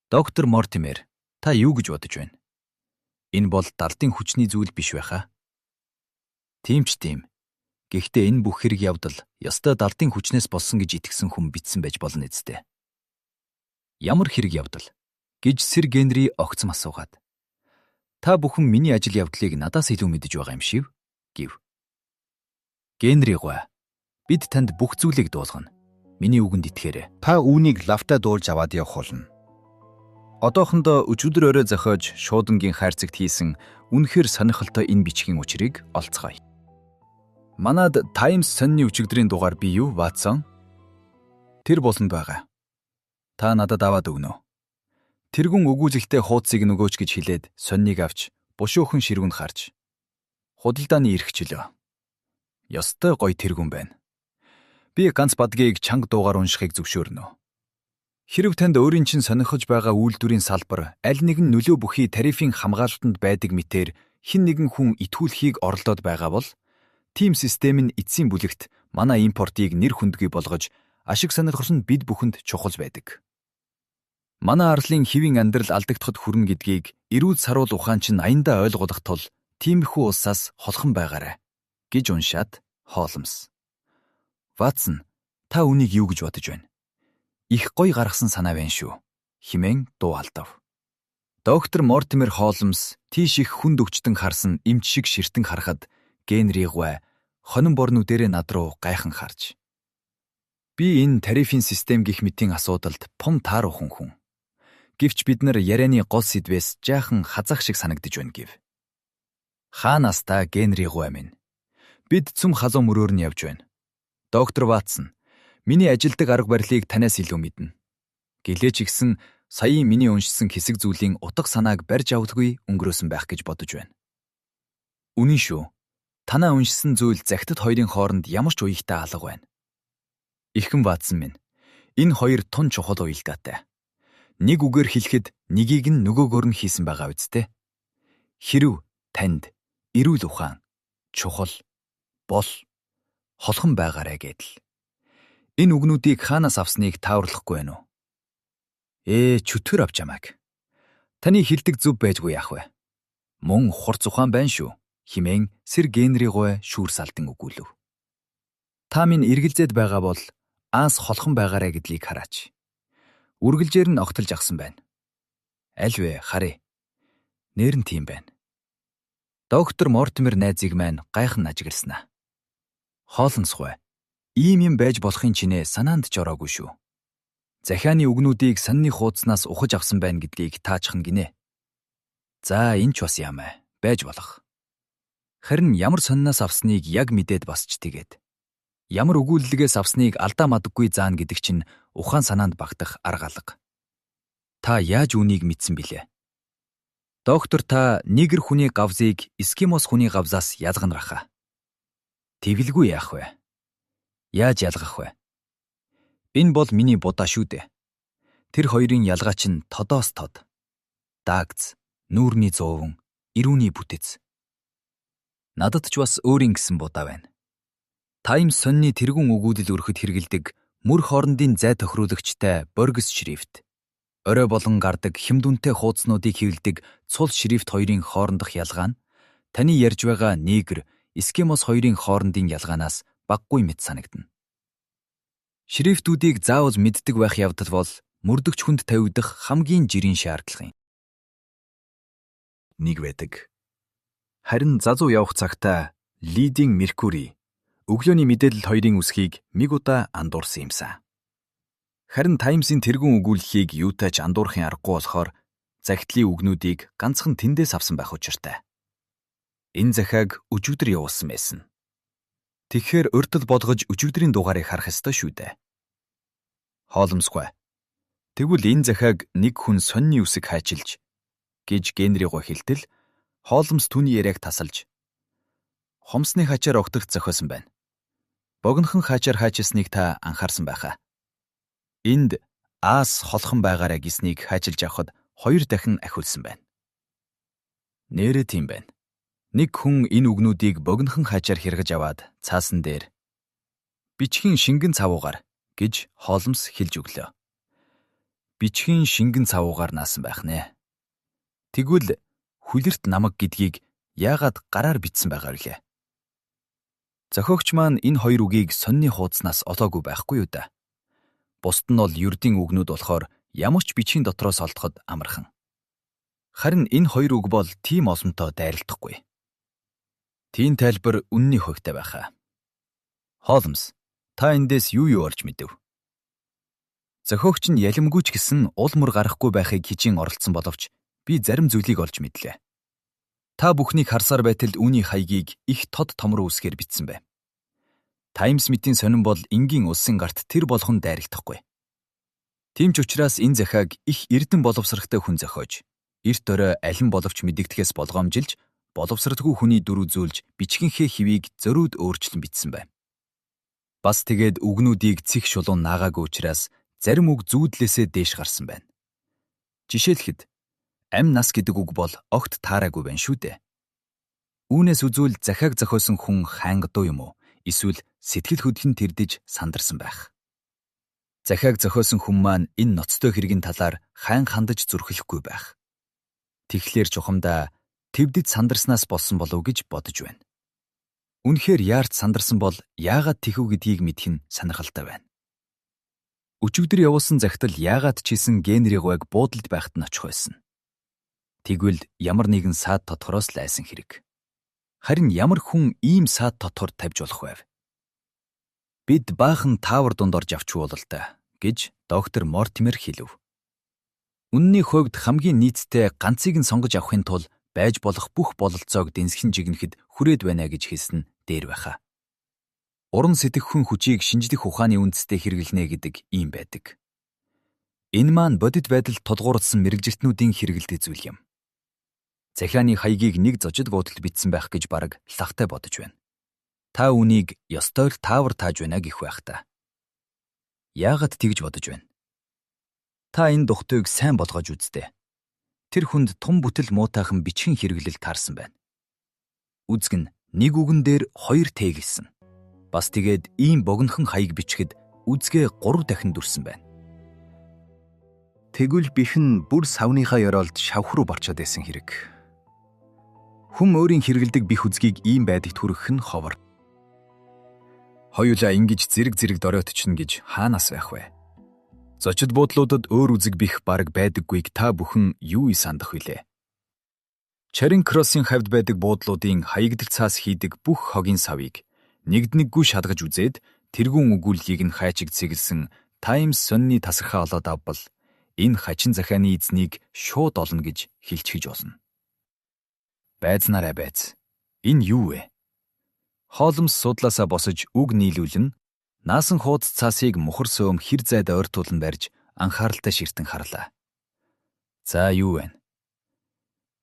Доктор Мортимер, та юу гэж бодож байна? Энэ бол дардын хүчний зүйл биш байхаа. Тийм ч тийм. Гэхдээ энэ бүх хэрэг явдал ёстой дардын хүчнээс болсон гэж итгэсэн хүн бичсэн байж болно эцтэй. Ямар хэрэг явдал? Гэж Сэр Генри огцом асуугаад. Та бүхэн миний ажил явдлыг надаас илүү мэдэж байгаа юм шив? Гэв. Генри гуй. Бид танд бүх зүйлийг дуулгана. Миний үгэнд итгээрэй. Та үүнийг лавтаа дуулж аваад явах болно. Одоохондоо өчигдөр орой зохиож шуудангийн хайрцагт хийсэн үнэхээр сонирхолтой энэ бичгийн учрыг олцгоё. Манад Times сонины өчигдрийн дугаар би юу, Ватсон? Тэр болонд байгаа. Та надад аваад өгнө. Тэргүн өгүүлэлтээ хуудсыг нөгөөч гэж хэлээд сонныг авч бушуухан ширүүнд харж. Худалдааны эрхчлөө. Ёстой гоё тэргүн байна. Би ганц бадгийг чанга дуугаар уншихыг зөвшөөрнө. Хэрв танд өөрийн чинь сонирхож байгаа үйлдвэрийн салбар аль нэгэн нөлөө бүхий тарифын хамгаалалтанд байдаг мэтээр хэн нэгэн хүн итгүүлэхийг оролдоод байгаа бол тим систем нь эцсийн бүлэгт манай импортыг нэр хүндгүй болгож ашиг сонирхол нь бид бүхэнд чухал байдаг. Манай арлын хэвийн амьдрал алдагдахад хүрнэ гэдгийг эрүүл саруул ухаан чинь аяндаа ойлгуулах тул тиймэрхүү улсаас холхон байгаарай гэж уншаад Холмс. Ватсон, та үнийг юу гэж бодож байна? Их гоё гаргасан санаа байна шүү. Химэн дуу алдав. Доктор Мортимер Холмс тийш их хүнд өчтөн харсан эмч шиг ширтэн харахад Генри гуай хонин борнүүдэрээ над руу гайхан харж. Би энэ тарифын систем гих мэтийн асуудалд пом тааруухан хүн. Гэвч бид нар ярианы гол сэдвээс жаахан хазаах шиг санагдаж байна гэв. Хаанаас та Генри гуай минь? Бид цөм халуун мөрөөр нь явж байна. Доктор Ватсон, миний ажилдаг арга барилыг танаас илүү мэднэ. Гэлээч игсэн саяын миний уншсан хэсэг зүйлийн утга санааг барьж авалгүй өнгөрөөсөн байх гэж бодож байна. Үнэн шүү. Танаа уншсан зүйл захидад хоёрын хооронд ямар ч уягтай алга байна. Иххэн Ватсон минь, энэ хоёр тун чухал уялдаатай. Нэг үгээр хэлэхэд нэгийг нь нөгөөгөөр нь хийсэн байгаа үсттэй. Хэрв танд эрүүл ухаан, чухал, бол, холхон байгаарэ гэдэл. Энэ үгнүүдийг хаанаас авсныг тааварлахгүй байна уу? Чөтгөр авч ямааг. Таны хэлдэг зөв байжгүй яах вэ? Мөн хурц ухаан байна шүү. Химэн сэр Генри гуай шүүрс алдан өгүүлв. Та минь эргэлзээд байгаа бол аас холхон байгаарэ гэдлийг хараач. Үргэлжээр нь огтолж агсан байна. Аль вэ харъя. Нэр нь тийм байна. Доктор Мортимер найзыг маань гайхан ажигласнаа. Хоолносгүй. Ийм юм байж болохын чинээ санаанд ч ороогүй шүү. Захианы үгнүүдийг санны хуудаснаас ухаж авсан байна гэдгийг таачхан гинэ. За энэ ч бас ямаа байж болох. Харин ямар сонноос авсныг яг мэдээд басч тэгээд. Ямар өгүүлэлгээс авсныг алдаа мадаггүй заана гэдэг чинь ухаан санаанд багтах арга алга. Та яаж үнийг мэдсэн билээ? Доктор та нигер хүний гавзыг эскимос хүний гавзаас ялганраха. Тэгэлгүй яах вэ? Яаж ялгах вэ? Энэ бол миний будаа шүү дээ. Тэр хоёрын ялгаа чинь тодоос тод. Даагц, нүүрний зууван, ирүүний бүтэц. Надад ч бас өөрийн гэсэн будаа байна. Таймс сонины тэргүүн өгүүлэл өрөхөд хэрэгэлдэг мөр хоорондын зай тохируулагчтай Боргес шрифт. Орой болон гардаг хямдүнтэй хуудаснуудыг хэвлэдэг цул шрифт хоёрын хоорондох ялгаа нь таны ярьж байгаа нигер, эскимос хоёрын хоорондын ялгаанаас баггүй мэт санагдана. Шрифтүүдийг заавал мэддэг байх явдал бол мөрдөгч хүнд тавигдах хамгийн жирийн шаардлага юм. Нэг байдаг. Харин зазуу явах цагтаа Лидийн Меркури өглөөний мэдээлэл хоёрын үсгийг миг удаа андуурсан юмсан. Харин Таймсын тэргүүн өгүүлэлийг юутай ч андуурахын аргагүй болохоор захидлын үгнүүдийг ганцхан тэндээс авсан байх учиртай. Энэ захиаг өчигдөр явуулсан байсан. Тэгэхээр урьдчил болгож өчигдрийн дугаарыг харах ёстой шүү дээ. Холмсгүй. Тэгвэл энэ захиаг нэг хүн сонины үсэг хайчилж гэж Генри гоо хэлтэл Холмс түүний яриаг тасалж хомсны хачаар огтогт зохиосон байна. Богинохон хачаар хайчилсныг та анхаарсан байхаа. Энд аас холхон байгаарэ гэснийг хайчилж авахд 2 дахин ахиулсан байна. Нэрээ тийм байна. Нэг хүн энэ үгнүүдийг богинохон хачаар хэрэгж аваад цаасан дээр бичгийн шингэн цавуугаар гэж Холмс хэлж өглөө. Бичгийн шингэн цавуугаар наасан байх нэ. Тэгвэл хүлэрт намаг гэдгийг яагаад гараар бичсэн байгаа вэ? Зохиогч маань энэ хоёр үгийг сонины хуудаснаас олоогүй байхгүй юу да. Бусд нь бол ердийн үгнүүд болохоор ямар ч бичгийн дотроос олдоход амархан. Харин энэ хоёр үг бол тийм олонтоо дайралтахгүй. Тийм тайлбар үнний хувьтай байхаа. Холмс, та эндээс юу олж мэдэв? Зохиогч нь ялимгүйч гэсэн уул мөр гарахгүй байхыг хичээн оролцсон боловч би зарим зүйлийг олж мэдлээ. Та бүхнийг харсаар байтал үүний хаягийг их тод том руу үсгээр бичсэн байв. Таймс мэтийн сонин бол энгийн улсын гарт тэр болгон дайрагдахгүй. Тийм ч учраас энэ захиаг их эрдэн боловсрогтой хүн зохиож, эрт орой алин боловч мэдэгдэхээс болгоомжилж, боловсралгүй хүний дүр үзүүлж бичгэнхээ хивийг зөрүүд өөрчлөн бичсэн байв. Бас тэгээд үгнүүдийг цэх шулуун наагаагүй учраас зарим үг зүүдлээсээ дээш гарсан байна. Жишээлхэд ам нас гэдэг үг бол огт таараагүй байна шүү дээ. Үүнээс үзвэл захиаг зохиосон хүн хангадуу юм уу? Эсвэл сэтгэл хөдлөн тэрдэж сандарсан байх. Захиаг зохиосон хүн маань энэ ноцтой хэргийн талаар хайн хандаж зүрхлэхгүй байх. Тэгэхээр чухамдаа твдэд сандарснаас болсон болов гэж бодож байна. Үнэхээр яарч сандарсан бол яагаад тэхүү гэдгийг мэдэх нь сонирхолтой байна. Өчигдөр явуулсан захидал яагаад ч хийсэн Генри гуйг буудалд байхад нь очих байсан. Тэгвэл ямар нэгэн саад тодхороос л айсан хэрэг. Харин ямар хүн ийм саад тодхор тавьж болох вэ? Бид баахан таавар дунд орж авчгүй бол та гэж доктор Мортимер хэлв. Үнний хувьд хамгийн нийцтэй ганцыг нь сонгож авахын тулд байж болох бүх бололцоог дэнсгэн жигнэхэд хүрээд байна гэж хэлсэн дээр байхаа. Уран сэтгэхүйн хүчийг шинжлэх ухааны үндэстэй хэрэглэнэ гэдэг ийм байдаг. Энэ маань бодит байдалд тулгуурласан мэрэгжилтнүүдийн хэрэгэлдэг зүйл юм. Захианы хаягийг нэг зочид буудалд бичсэн байх гэж бараг лахтай бодож байна. Та үнийг ёстой л таавар тааж байна гэх байх та. Яагаад тэгж бодож байна? Та энэ дугтуйг сайн болгож үздэй. Тэр хүнд тун бүтэл муутайхан бичгийн хэрэглэл таарсан байна. Үзэг нь нэг үгэн дээр 2 Т гэлсэн. Бас тэгээд ийм богинохон хаяг бичгэд үзгээ 3 дахин дүрсэн байна. Тэгвэл бихэн бүр савныхаа ёроолд шавх руу борчоод байсан хэрэг. Хүм өөрийн хэрэгэлдэг бих үзгийг ийм байдагт хүргэх нь ховор. Хоёулаа ингэж зэрэг дороотчихно гэж хаанаас байх вэ? Зочид буудлуудад өөр үзэг бих бараг байдаггүйг та бүхэн юу сандах вүлээ? Чаринг кроссын хавьд байдаг буудлуудын хаягдал цаас хийдэг бүх хогийн савыг нэгднэггүй шалгаж үзээд тэргүүн өгүүллийг нь хайчиг цэглэсэн Таймс сонины тасархаа олоод авбал энэ хачин захианы эзнийг шууд олно гэж хэлчихэж болно. Байзнараа байц. Энэ юу вэ? Хоолмс судлаасаа босож үг нийлүүлэн наасан хуудас цаасыг мухар сөөм хэр зайд ойртуулан барьж анхааралтай ширтэн харлаа. За юу вэ?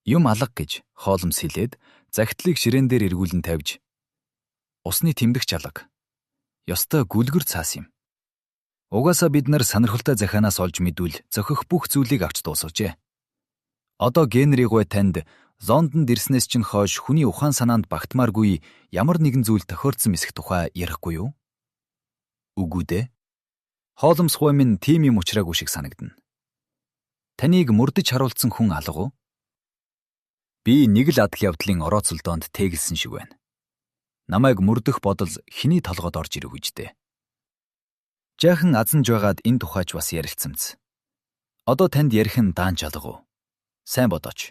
Юм алга гэж Хоолмс хэлээд захидлыг ширээн дээр эргүүлэн тавьж усны тэмдэгч алга. Ёстой гүлгэр цаас юм. Угаасаа бид нар сонирхолтой захианаас олж мэдвэл зохих бүх зүйлийг авч дуусгажээ. Одоо Генри гуй танд Лондонд ирснээс чинь хойш хүний ухаан санаанд багтмааргүй ямар нэгэн зүйл тохиолдсон мэсэх тухай ярихгүй юу? Үгүй дээ. Хоолмс гуй минь тийм юм учраагүй шиг санагдана. Таныг мөрдөж харуулсан хүн алга уу? Би нэг л адал явдлын орооцолдоонд тэгэлсэн шиг байна. Намайг мөрдөх бодол хэний толгойд орж ирэх үжтэй. Жаахан азанж байгаад энэ тухайч бас ярилцсамц. Одоо танд ярих нь даанч алга уу? Сайн бодооч.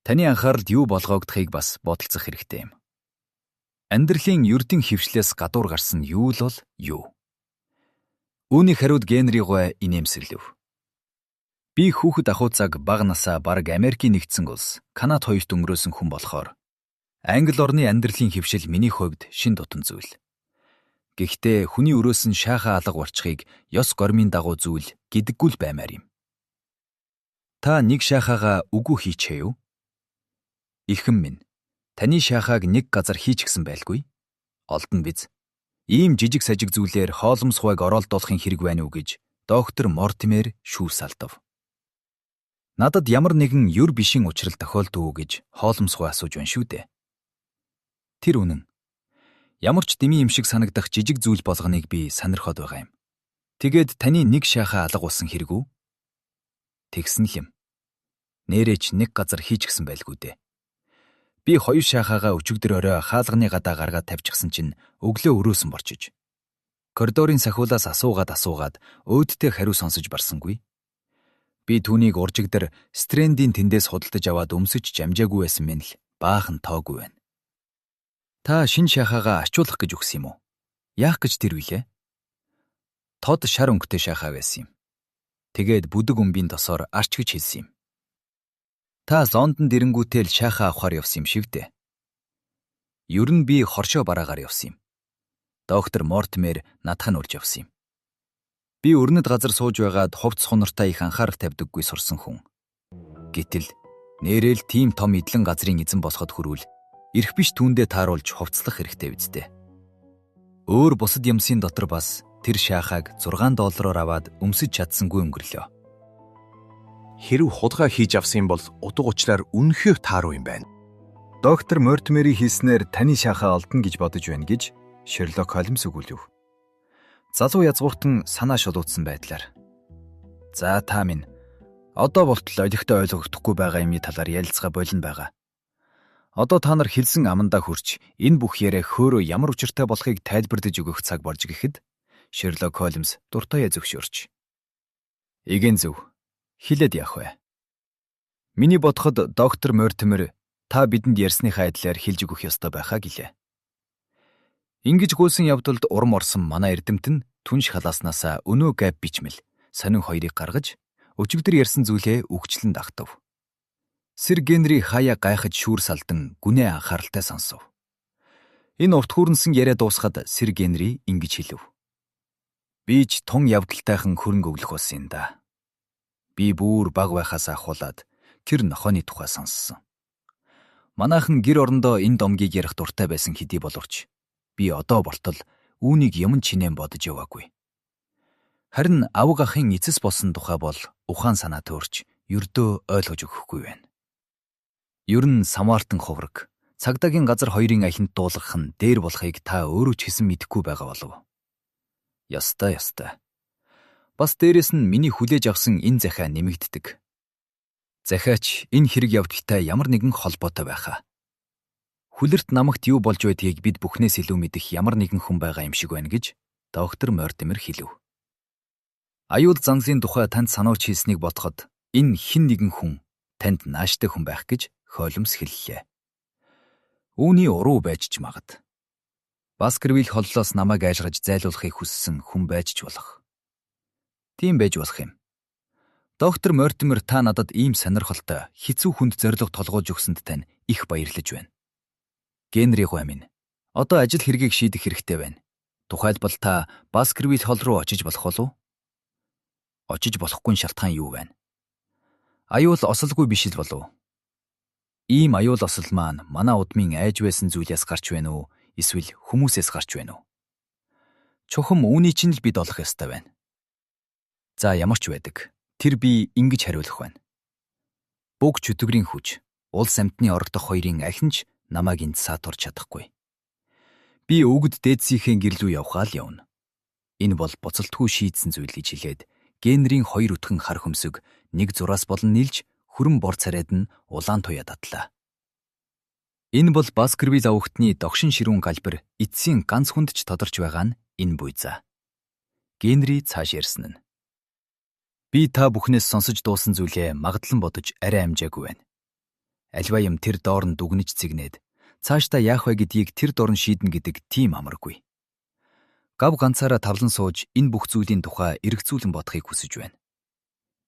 Таны анхааралд юу болгоогдохыг бас бодолцох хэрэгтэй юм. Амьдралын ердийн хөвшлээс гадуур гарсан юу л бол юу? Үүний хариуд Генри гуй инээмсэглэв. Би хүүхэд ахуй цаг бага насаа бараг Америкийн нэгдсэн улс, Канад хоёрт өнгөрөөсөн хүн болохоор Англи орны амьдралын хөвшил миний хувьд шин дутан зүйл. Гэхдээ хүний өрөөс нь шаахаа алга болчихыг ёс гормын дагуу зүйл гэдэггүй л баймаар юм. Та нэг шаахаагаа үгүй хийчихээ юу? Ихэн минь, таны шаахааг нэг газар хийчихсэн байлгүй. Олдно биз. Ийм жижиг сажиг зүйлээр Хоолмс гуйг ороолдуулахын хэрэг байна уу гэж доктор Мортимер шүүс алдав. Надад ямар нэгэн юр бишийн учрал тохиолдов уу гэж Хоолмс гуй асууж байна шүү дээ. Тэр үнэн. Ямар ч дэмий юм шиг санагдах жижиг зүйл болгоныг би сонирхоод байгаа юм. Тэгээд таны нэг шаахаа алгуулсан хэрэг үү? Тэгсэн л юм. Нэрээч нэг газар хийчихсэн байлгүй дээ. Би 2 шаахаагаа өчигдөр орой хаалганы гадаа гаргаад тавьчихсан чинь өглөө өрөөсөн борчиж. Коридорын сахиулаас асуугаад өөдтэй хариу сонсож барсангүй. Би түүнийг уржигдэр Стрэндийн тэндээс худалдаж аваад өмсөж жамжаагүй байсан мэн л баахан тоогүй байна. Та шинэ шаахаагаа арчуулах гэж өгсөн юм уу? Яах гэж тэр вүлээ? Тод шар өнгөтэй шаахаа байсан юм. Тэгээд бүдэг өмбийн тосоор арч гэж хэлсэн юм. Та Лондонд ирэнгүүтээ л шаахаа авахар явсан юм шиг дээ. Ер нь би хоршоо бараагаар явсан юм. Доктор Мортимер надхан урьж явсан юм. Би өрнөд газар сууж байгаад хувцс хунартаа их анхаарал тавьдаггүй сурсан хүн. Гэтэл нэрэл тийм том идэлэн газрын эзэн болоход хүрвэл эрх биш түүндээ тааруулж хувцлах хэрэгтэй үсттэй. Өөр бусад юмсын дотор бас тэр шаахааг $6 аваад өмсөж чадсангүй өнгөрлөө. Хэрв худалдаа хийж авсан бол утга учраар үнэхээр тааруу юм байна. Доктор Мортимери хэлснээр таны шаахаа олдно гэж бодож байна гэж Шерлок Холмс өгүүлв. Залуу язгууртан санаа шулуутсан байдлаар. За та минь одоо болтол олигтой ойлгогдохгүй байгаа юмны талаар ярилцгаа болно байгаа. Одоо та нар хэлсэн амандаа хүрч энэ бүх яриа хөөрөө ямар учиртай болохыг тайлбарлаж өгөх цаг болж гэхэд Шерлок Холмс дуртаяа зөвшөөрч. Igen зөв. Хэлээд яах вэ? Миний бодоход доктор Мортимер та бидэнд ярьсныхаа адилаар хэлж өгөх ёстой байхаа гэлээ. Ингэж гүйсэн явдалд урам орсон манай эрдэмт нь түнш халааснасаа өнөө гав бичмэл сонин хоёрыг гаргаж өчигдөр ярьсан зүйлээ үгчлэн дагтав. Сэр Генри хаяа гайхаж шүүр салдан гүнээ анхааралтай сонсов. Энэ урт хүрнсэн яриа дуусахад Сэр Генри ингэж хэлв. Би ч тун явдалтайхан хөрөнгө өглөх болсон юм да. Би бүр баг байхаас ахуулаад тэр нохооны тухай сонссон. Манайхан гэр орондоо энэ домгийг ярих дуртай байсан хэдий боловч би одоо болтол үүнийг юм чинээн бодож яваагүй. Харин авг ахын эцэс болсон тухай бол ухаан санаа төөрч ердөө ойлгож өгөхгүй байна. Ер нь Самартан хувраг цагдаагийн газар хоёрын ахинд дуулгах нь дээр болохыг та өөрөө ч хэсэн мэдэхгүй байгаа болов. Ястай. Бас дээрэс нь миний хүлээж авсан энэ захиа нэмэгддэг. Захиач энэ хэрэг явдалтай ямар нэгэн холбоотой байхаа. Хүлэрт намагт юу болж байдгийг бид бүхнээс илүү мэдэх ямар нэгэн хүн байгаа юм шиг байна гэж доктор Мортимер хэлв. Аюул занлын тухай танд санууч хийснийг бодоход энэ хэн нэгэн хүн танд нааштай хүн байх гэж Холмс хэллээ. Үүний уруу байж ч магад. Баскервиль холлоос намайг айжраж зайлуулахыг хүссэн хүн байж ч болох. Тийм байж болох юм. Доктор Мортимер та надад ийм сонирхолтой хэцүү хүнд зориг толгуулж өгсөнд тань их баярлаж байна. Генри гоо минь. Одоо ажил хэргийг шийдэх хэрэгтэй байна. Тухайлбал та Баскервиль холл руу очиж болох болов уу? Очиж болохгүй шалтгаан юу байна? Аюул осолгүй биш л болов. Ийм аюул осол маань манай удмын айж байсан зүйлээс гарч байна уу? Эсвэл хүмүүсээс гарч байна уу? Чухам үүний чинь л бид олох ёстой байна. За ямар ч байдаг. Тэр би ингэж хариулах байна. Бүг чөтгөрийн хүч, улс амьтны орогдох хоёрын ахинч намайг энд саатурч чадахгүй. Би өгд дээдсийнхээ гэрлүү явхаа л явна. Энэ бол буцалтгүй шийдсэн зүйл гэж хэлээд Генрийн хоёр өтгөн хар хөмсөг нэг зураас болон нилж хүрэн бор царайд нь улаан туяа татлаа. Энэ бол Баскервиль авахтны догшин ширүүн галбир эцсийн ганц хүнд ч тодорч байгаа нь энэ буйзаа. Генри цааш ярьсан нь. Би та бүхнээс сонсож дуусан зүйлээ магадлан бодож арай амжаагүй байна. Альва юм тэр доор нь дүгнэж цэгнээд цаашдаа яах вэ гэдгийг тэр доор нь шийднэ гэдэг тийм амаргүй. Гав ганцаараа тавлан сууж энэ бүх зүйлийн тухай эргцүүлэн бодохыг хүсэж байна.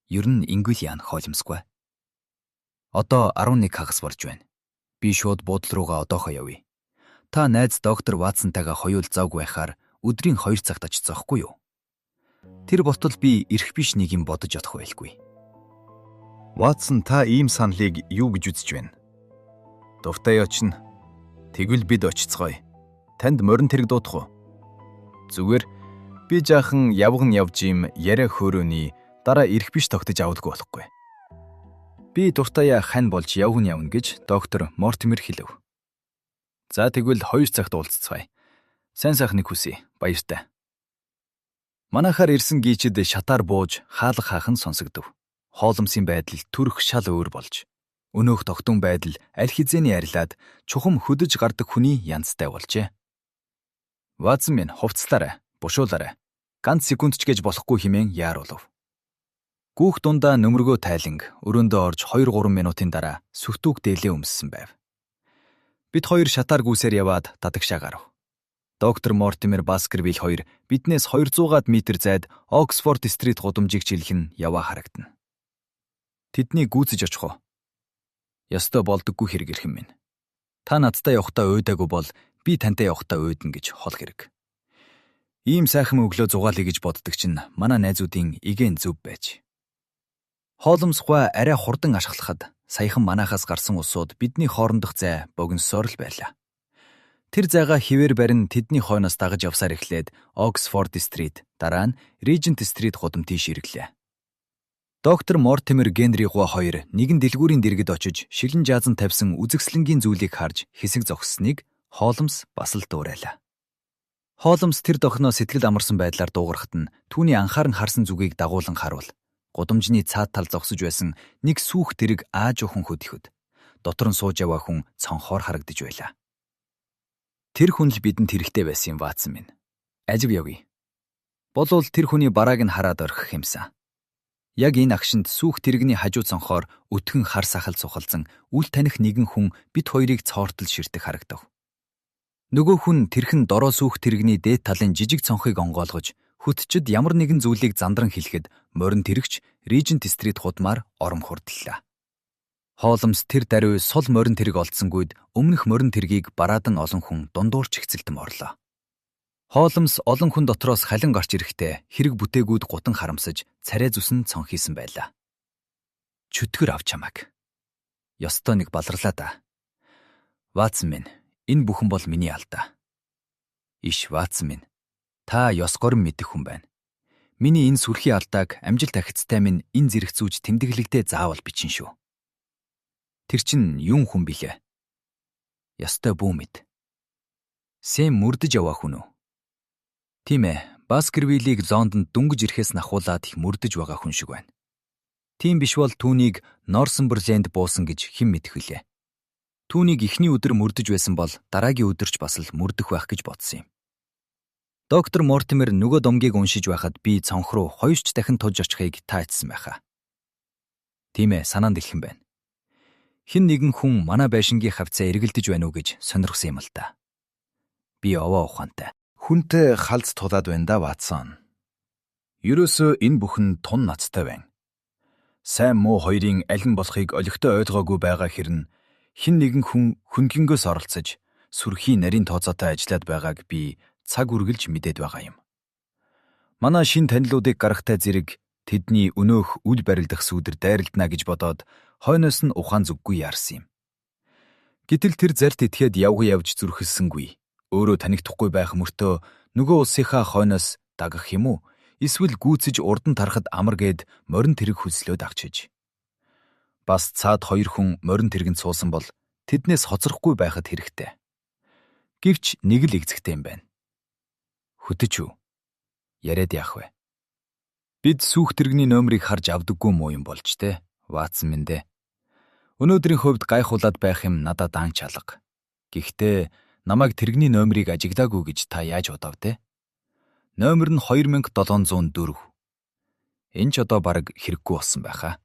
Ер нь ингүүл яан Холмсгүй. Одоо 11 хагас болж байна. Би шууд буудлын руугаа одоохоо явъя. Та найз доктор Ватсантайгаа хоёул завг байхаар өдрийн 2 цагт очицоохгүй юу? Тэр болтол би ирэх биш нэг юм бодож одох байлгүй. Ватсон та ийм саналыг юу гэж үзэж байна? Дуртай очно. Тэгвэл бид очицгоё. Танд морин тэрэг дуудах уу? Зүгээр би жаахан явган явж юм яриа хөөрөөний дараа ирэх биш тогтож авдаггүй болохгүй. Би дуртаяа хань болж явна гэж доктор Мортимер хэлв. За тэгвэл 2 цагт уулзцгаая. Сайн сайхныг хүсье. Баяртай. Манайхаар ирсэн гийчэд шатаар бууж хаалга хаах нь сонсогдов. Холмсын байдал төрөх шал өөр болж өнөөх тогтун байдал аль хизээний арилаад чухам хөдөж гардаг хүний янзтай болжээ. Ватсон минь хувцлаарай, бушуулаарай. Ганц секунд ч гэж болохгүй хэмээн яаруулв. Гүүх дундаа нөмргөө тайланг өрөөндөө орж 2-3 минутын дараа сүхтүүг дээлээ өмссөн байв. Бид хоёр шатаар гүйсээр яваад татагшаа гарав. Доктор Мортимер Баскервиль хоёр биднээс 200-аад метр зайд Оксфорд стрит гудамжийг чиглэх нь яваа харагдана. Тэднийг гүйцэж очих уу? Ёстой болдоггүй хэрэг ирхэн минь. Та надтай явахдаа уйдаагүй бол би тантай явахдаа уйдна гэж хол хэрэг. Ийм сайхан өглөө зугаалъя гэж боддог чинь манай найзуудын игээн зөв байж. Холмс гуай арай хурдан ашиглахад саяхан манайхаас гарсан улсууд бидний хоорондох зай богиносоор л байлаа. Тэр зайгаа хിവэр барин тэдний хойноос дагаж явсаар эхлээд Оксфорд стрит, дараа нь Режент стрит гудам тийш ирэглээ. Доктор Мортимер Генри гуай хоёр нэгэн дэлгүүрийн дэргэд очиж шилэн жаазан тавьсан үзэгслэнгийн зүйлийг харж хэсэг зогссныг Холмс бас л дуурайлаа. Холмс тэр дохноо сэтгэл амарсан байдлаар дуугархад нь түүний анхааран харсан зүгийг дагуулan харуул. Гудамжны цаад тал зогсож байсан нэг сүөх тэрэг ааж уухан хөдөлгөд. дотор нь сууж яваа хүн цонхоор харагдаж байлаа. Тэр хүн л бидэнд хэрэгтэй байсан юм, Ватсон минь. Ажив явъя. Болвол тэр хүний барааг нь хараад орхих юмсан. Яг энэ агшинд сүүх тэрэгний хажуу цонхоор өтгөн хар сахал цухалзан үл таних нэгэн хүн бид хоёрыг цоортол ширтэх харагдав. Нөгөө хүн тэрхэн дороо сүүх тэрэгний дээд талын жижиг цонхыг онгоолгож хүтчид ямар нэгэн зүйлийг зандран хэлэхэд морин тэрэгч Regent Street худмаар ором хурдлаа. Хооломс тэр даруй сул морин тэрэг олдсонгүйд өмнөх морин тэргийг бараадан олон хүн дундуурч хэцэлтэм орлоо. Хооломс олон хүн дотроос халин гарч ирэхдээ хэрэг бүтээгүүд гутан харамсаж царай зүсэн цонхийсэн байлаа. Чөтгөр авч чамаг. Ёстой нэг баларлаа да. Ватсон минь, энэ бүхэн бол миний алдаа. Иш Ватсон минь, та ёс горн мэдэх хүн байна. Миний энэ сүрхий алдааг амжилт ахицтай минь энэ зэрэг зүүж тэмдэглэгдээ заавал бичин шүү. Тэр чин юун хүн билээ? Ёстой бүү мэд. Сэм мөрдөж яваа хүн үү? Тийм ээ, Баскервиллийг Лондонд дүнгиж ирэхээс нахуулаад их мөрдөж байгаа хүн шиг байна. Тийм биш бол түүнийг Норсумберленд буусан гэж хэн мэдэх вүлээ. Түүнийг эхний өдөр мөрдөж байсан бол дараагийн өдөрч бас л мөрдөх байх гэж бодсон юм. Доктор Мортимер нөгөө домгийг уншиж байхад би цонх руу хоёрч дахин тулж очихыг таацсан байхаа. Тийм ээ, санаанд илхэн байна. Хэн нэгэн хүн манай байшингийн хавцаа эргэлдэж байна уу гэж сонирхсан юм л та. Би овоо ухаантай. Хүнтэй халз тулаад байна да, Ватсон. Ерөөсөө энэ бүхэн тун нацтай байна. Сайн муу хоёрын аль нь болохыг олигтой ойлгоогүй байгаа хэрн хэн нэгэн хүн хөнгөнгөөс оролцож сүрхий нарийн тооцоотой ажиллаад байгааг би цаг үргэлж мэдээд байгаа юм. Манай шин танилуудыг гаргахтай зэрэг тэдний өнөөх үл барилдах сүудэр дайралдана гэж бодоод хойноос нь ухаан зүггүй яарсан юм. Гэтэл тэр зарт итгээд явж зүрхэлсэнгүй. Өөрөө танигдахгүй байх мөртөө нөгөө улсынхаа хойноос дагах юм уу? Эсвэл гүйцэж урдан тарахад амар гээд морин тэрэг хүслөөд агчиж. Бас цаад хоёр хүн морин тэргэнд суусан бол тэднээс хоцрохгүй байхад хэрэгтэй. Гэвч нэг лэгзэгтэй юм байна. Хөтөч үү? Яриад яах вэ? Бид сүүх тэрэгний номерыг харж авдаггүй муу юм болж те. Ватсон минь дээ. Өнөөдрийн хувьд гайхуулаад байх юм надад ан чалга. Гэхдээ намайг тэрэгний номерыг ажиглаагүй гэж та яаж удав те? Номер нь 2704. Энэ ч одоо бараг хэрэггүй болсон байхаа.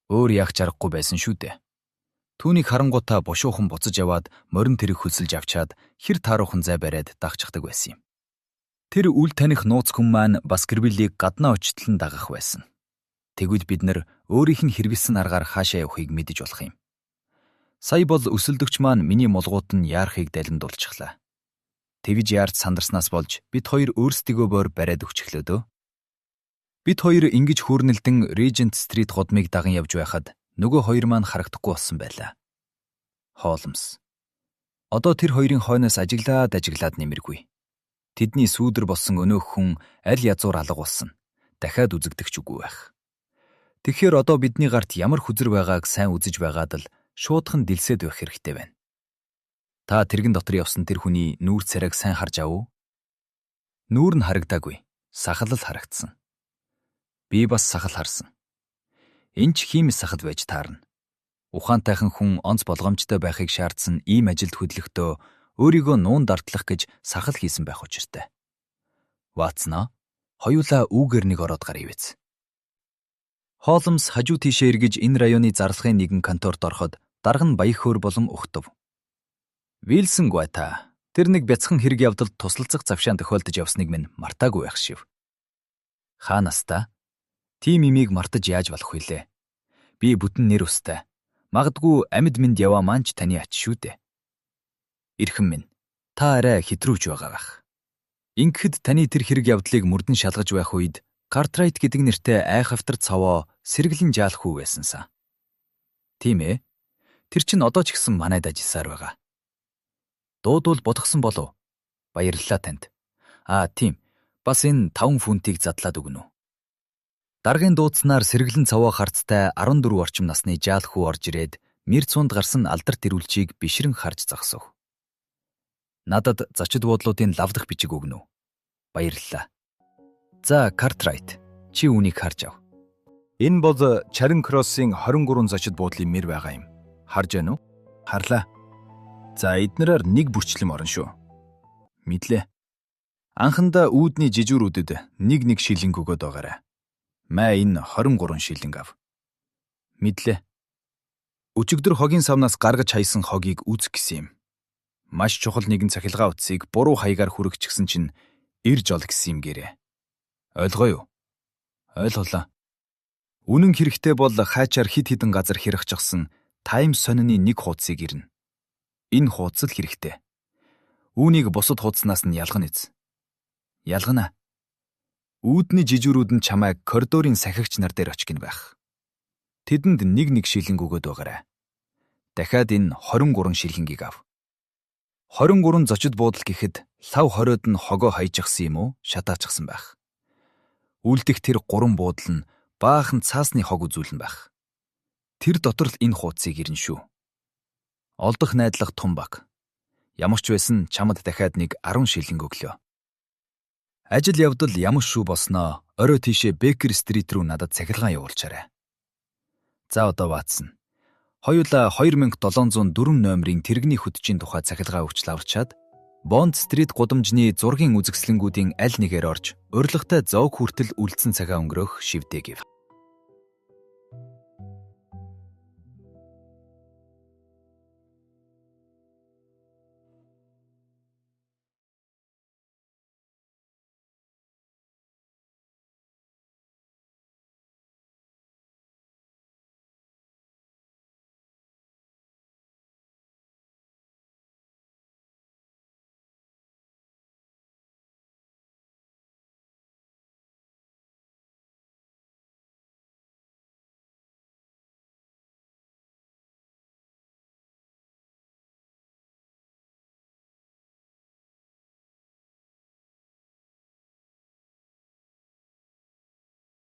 Өөр яах чаргагүй байсан шүү дээ. Түүнийг харангуйтаа бушуухан буцаж яваад морин тэрэг хөлсөлж авчаад хэр тааруухан зай бариад дагчихдаг байсан юм. Тэр үл таних нууц хүн маань Баскервиллийг гаднаа очтлон дагах байсан. Тэгвэл бид нар өөрийнх нь хэрэгэлсэн аргаар хаашаа явахыг мэдэж болох юм. Сая бол өсөлдөгч маань миний молгууд нь яарахыг далимдуулчихлаа. Тэгж яарч сандарснаас болж бид хоёр өөрсдийгөө боор бариад өгчихлөөдөө. Бид хоёр ингэж хөөрнөлдөн Regent Street гудмыг даган явж байхад нөгөө хоёр маань харагдахгүй болсон байлаа. Хоолмс. Одоо тэр хоёрын хойноос ажиглаад нэмэргүй. Тэдний сүүдэр болсон өнөөх хүн аль язуур алга болсон. Дахиад үзэгдэх ч үгүй байх. Тэгэхээр одоо бидний гарт ямар хүзэр байгааг сайн үзэж байгаад л шуудхан дэлсээд байх хэрэгтэй байна. Та тэрэгэн дотор явсан тэр хүний нүүр царайг сайн харж ав уу? Нүүр нь харагдаагүй. Сахал л харагдсан. Би бас сахал харсан. Энд ч хиймэл сахал байж таарна. Ухаантайхан хүн онц болгоомжтой байхыг шаардсан ийм ажилд хөдлөхдөө өөрийгөө нуун дартлах гэж сахал хийсэн байх учиртай. Ватснаа, хоёулаа үүгээр нэг ороод гарыг биз. Хоолмс хажуу тийшээ эргэж энэ районы зарлахын нэгэн конторт ороход дарга нь баях хөөр болон ухтав. Вилсон Гуайта, тэр нэг бяцхан хэрэг явдалд туслалцах завшаан тохиолдож явсныг минь мартаагүй байх шив. Хаанаас та? Тим имийг мартаж яаж болох вүлээ? Би бүтэн нэр устай. Магадгүй амьд мэнд яваа маань ч таны ач шүү дээ. Ирхэн минь, та арай хэтрүүж байгаа байх. Ингэхэд таны тэр хэрэг явдлыг мөрдөн шалгаж байх үед Картрайт гэдэг нэртэй айхавтар цавоо сэргэлэн жаалах уу байсанса. Тийм ээ. Тэр чинь одоо ч гэсэн манайд ажилласаар байгаа. Дуудвал бодгсон болов. Баярлалаа танд. Тийм. Бас энэ 5 фунтыг задлаад өгнө үү? Даргын дуудснаар сэргэлэн цавоо харцтай 14 орчим насны жаал хүү орж ирээд мэр цунд гарсан алдарт ирүүлчийг бишрэн харж загсав. Надад зочид буудлуудын лавдах бичиг өгнө үү? Баярлалаа. За, Картрайт, чи үүнийг харж ав. Энэ бол Charing Cross-ийн 23 зочид буудлын мэр байгаа юм. Харж байна уу? Харлаа. За эднэрээр нэг бүрчлэм орно шүү. Мэдлээ. Анхандаа үүдний жижүүрүүдэд нэг шилэнг өгöd байгаарай. Маа энэ 23 шилэнг ав. Мэдлээ. Өчигдөр хогийн савнаас гаргаж хайсан хогийг үзэх гэсэн юм. Маш чухал нэгэн цахилгаан утсыг буруу хаягаар хүргэчихсэн чинь ирж ол гэсэн юм гэрээ. Ойлгоо юу? Ойлголоо. Үнэн хэрэгтэй бол хаачаар хид хідэн газар хэрэгжчихсэн Times сонины нэг хуудсыг ирнэ. Энэ хуудас л хэрэгтэй. Үүнийг бусад хуудаснаас нь ялгана биз. Ялгана. Үүдний жижүүрүүд нь чамайг коридорын сахигч нар дээр очих гин байх. Тэдэнд нэг шилэнг өгöd байгаарай. Дахиад энэ 23 шилхэнгийг ав. 23 зочид буудал гэхэд лав хориод нь хогоо хайжчихсан юм уу? Шатаачсан байх. Үлдэх тэр 3 буудал нь баахан цаасны хог үзүүлэн байх. Тэр дотор л энэ хуудсыг ирнэ шүү. Олдох найдлага том баг. Ямар ч байсан чамд дахиад нэг 10 шилэнг өглөө. Ажил явдал ямар шүү болсноо орой тийшээ Бекер стрит рүү надад цахилгаан явуулчаарай. За одоо Ватсон. Хоёулаа 2704 номерын тэрэгний хөтжийн тухай цахилгаан өгчл аварчаад Бонд стрит гудамжны зургийн үзэсгэлэнгүүдийн аль нэгээр орж урилгатай зоог хүртэл үлдсэн цагаа өнгөрөх шивдэг гэв.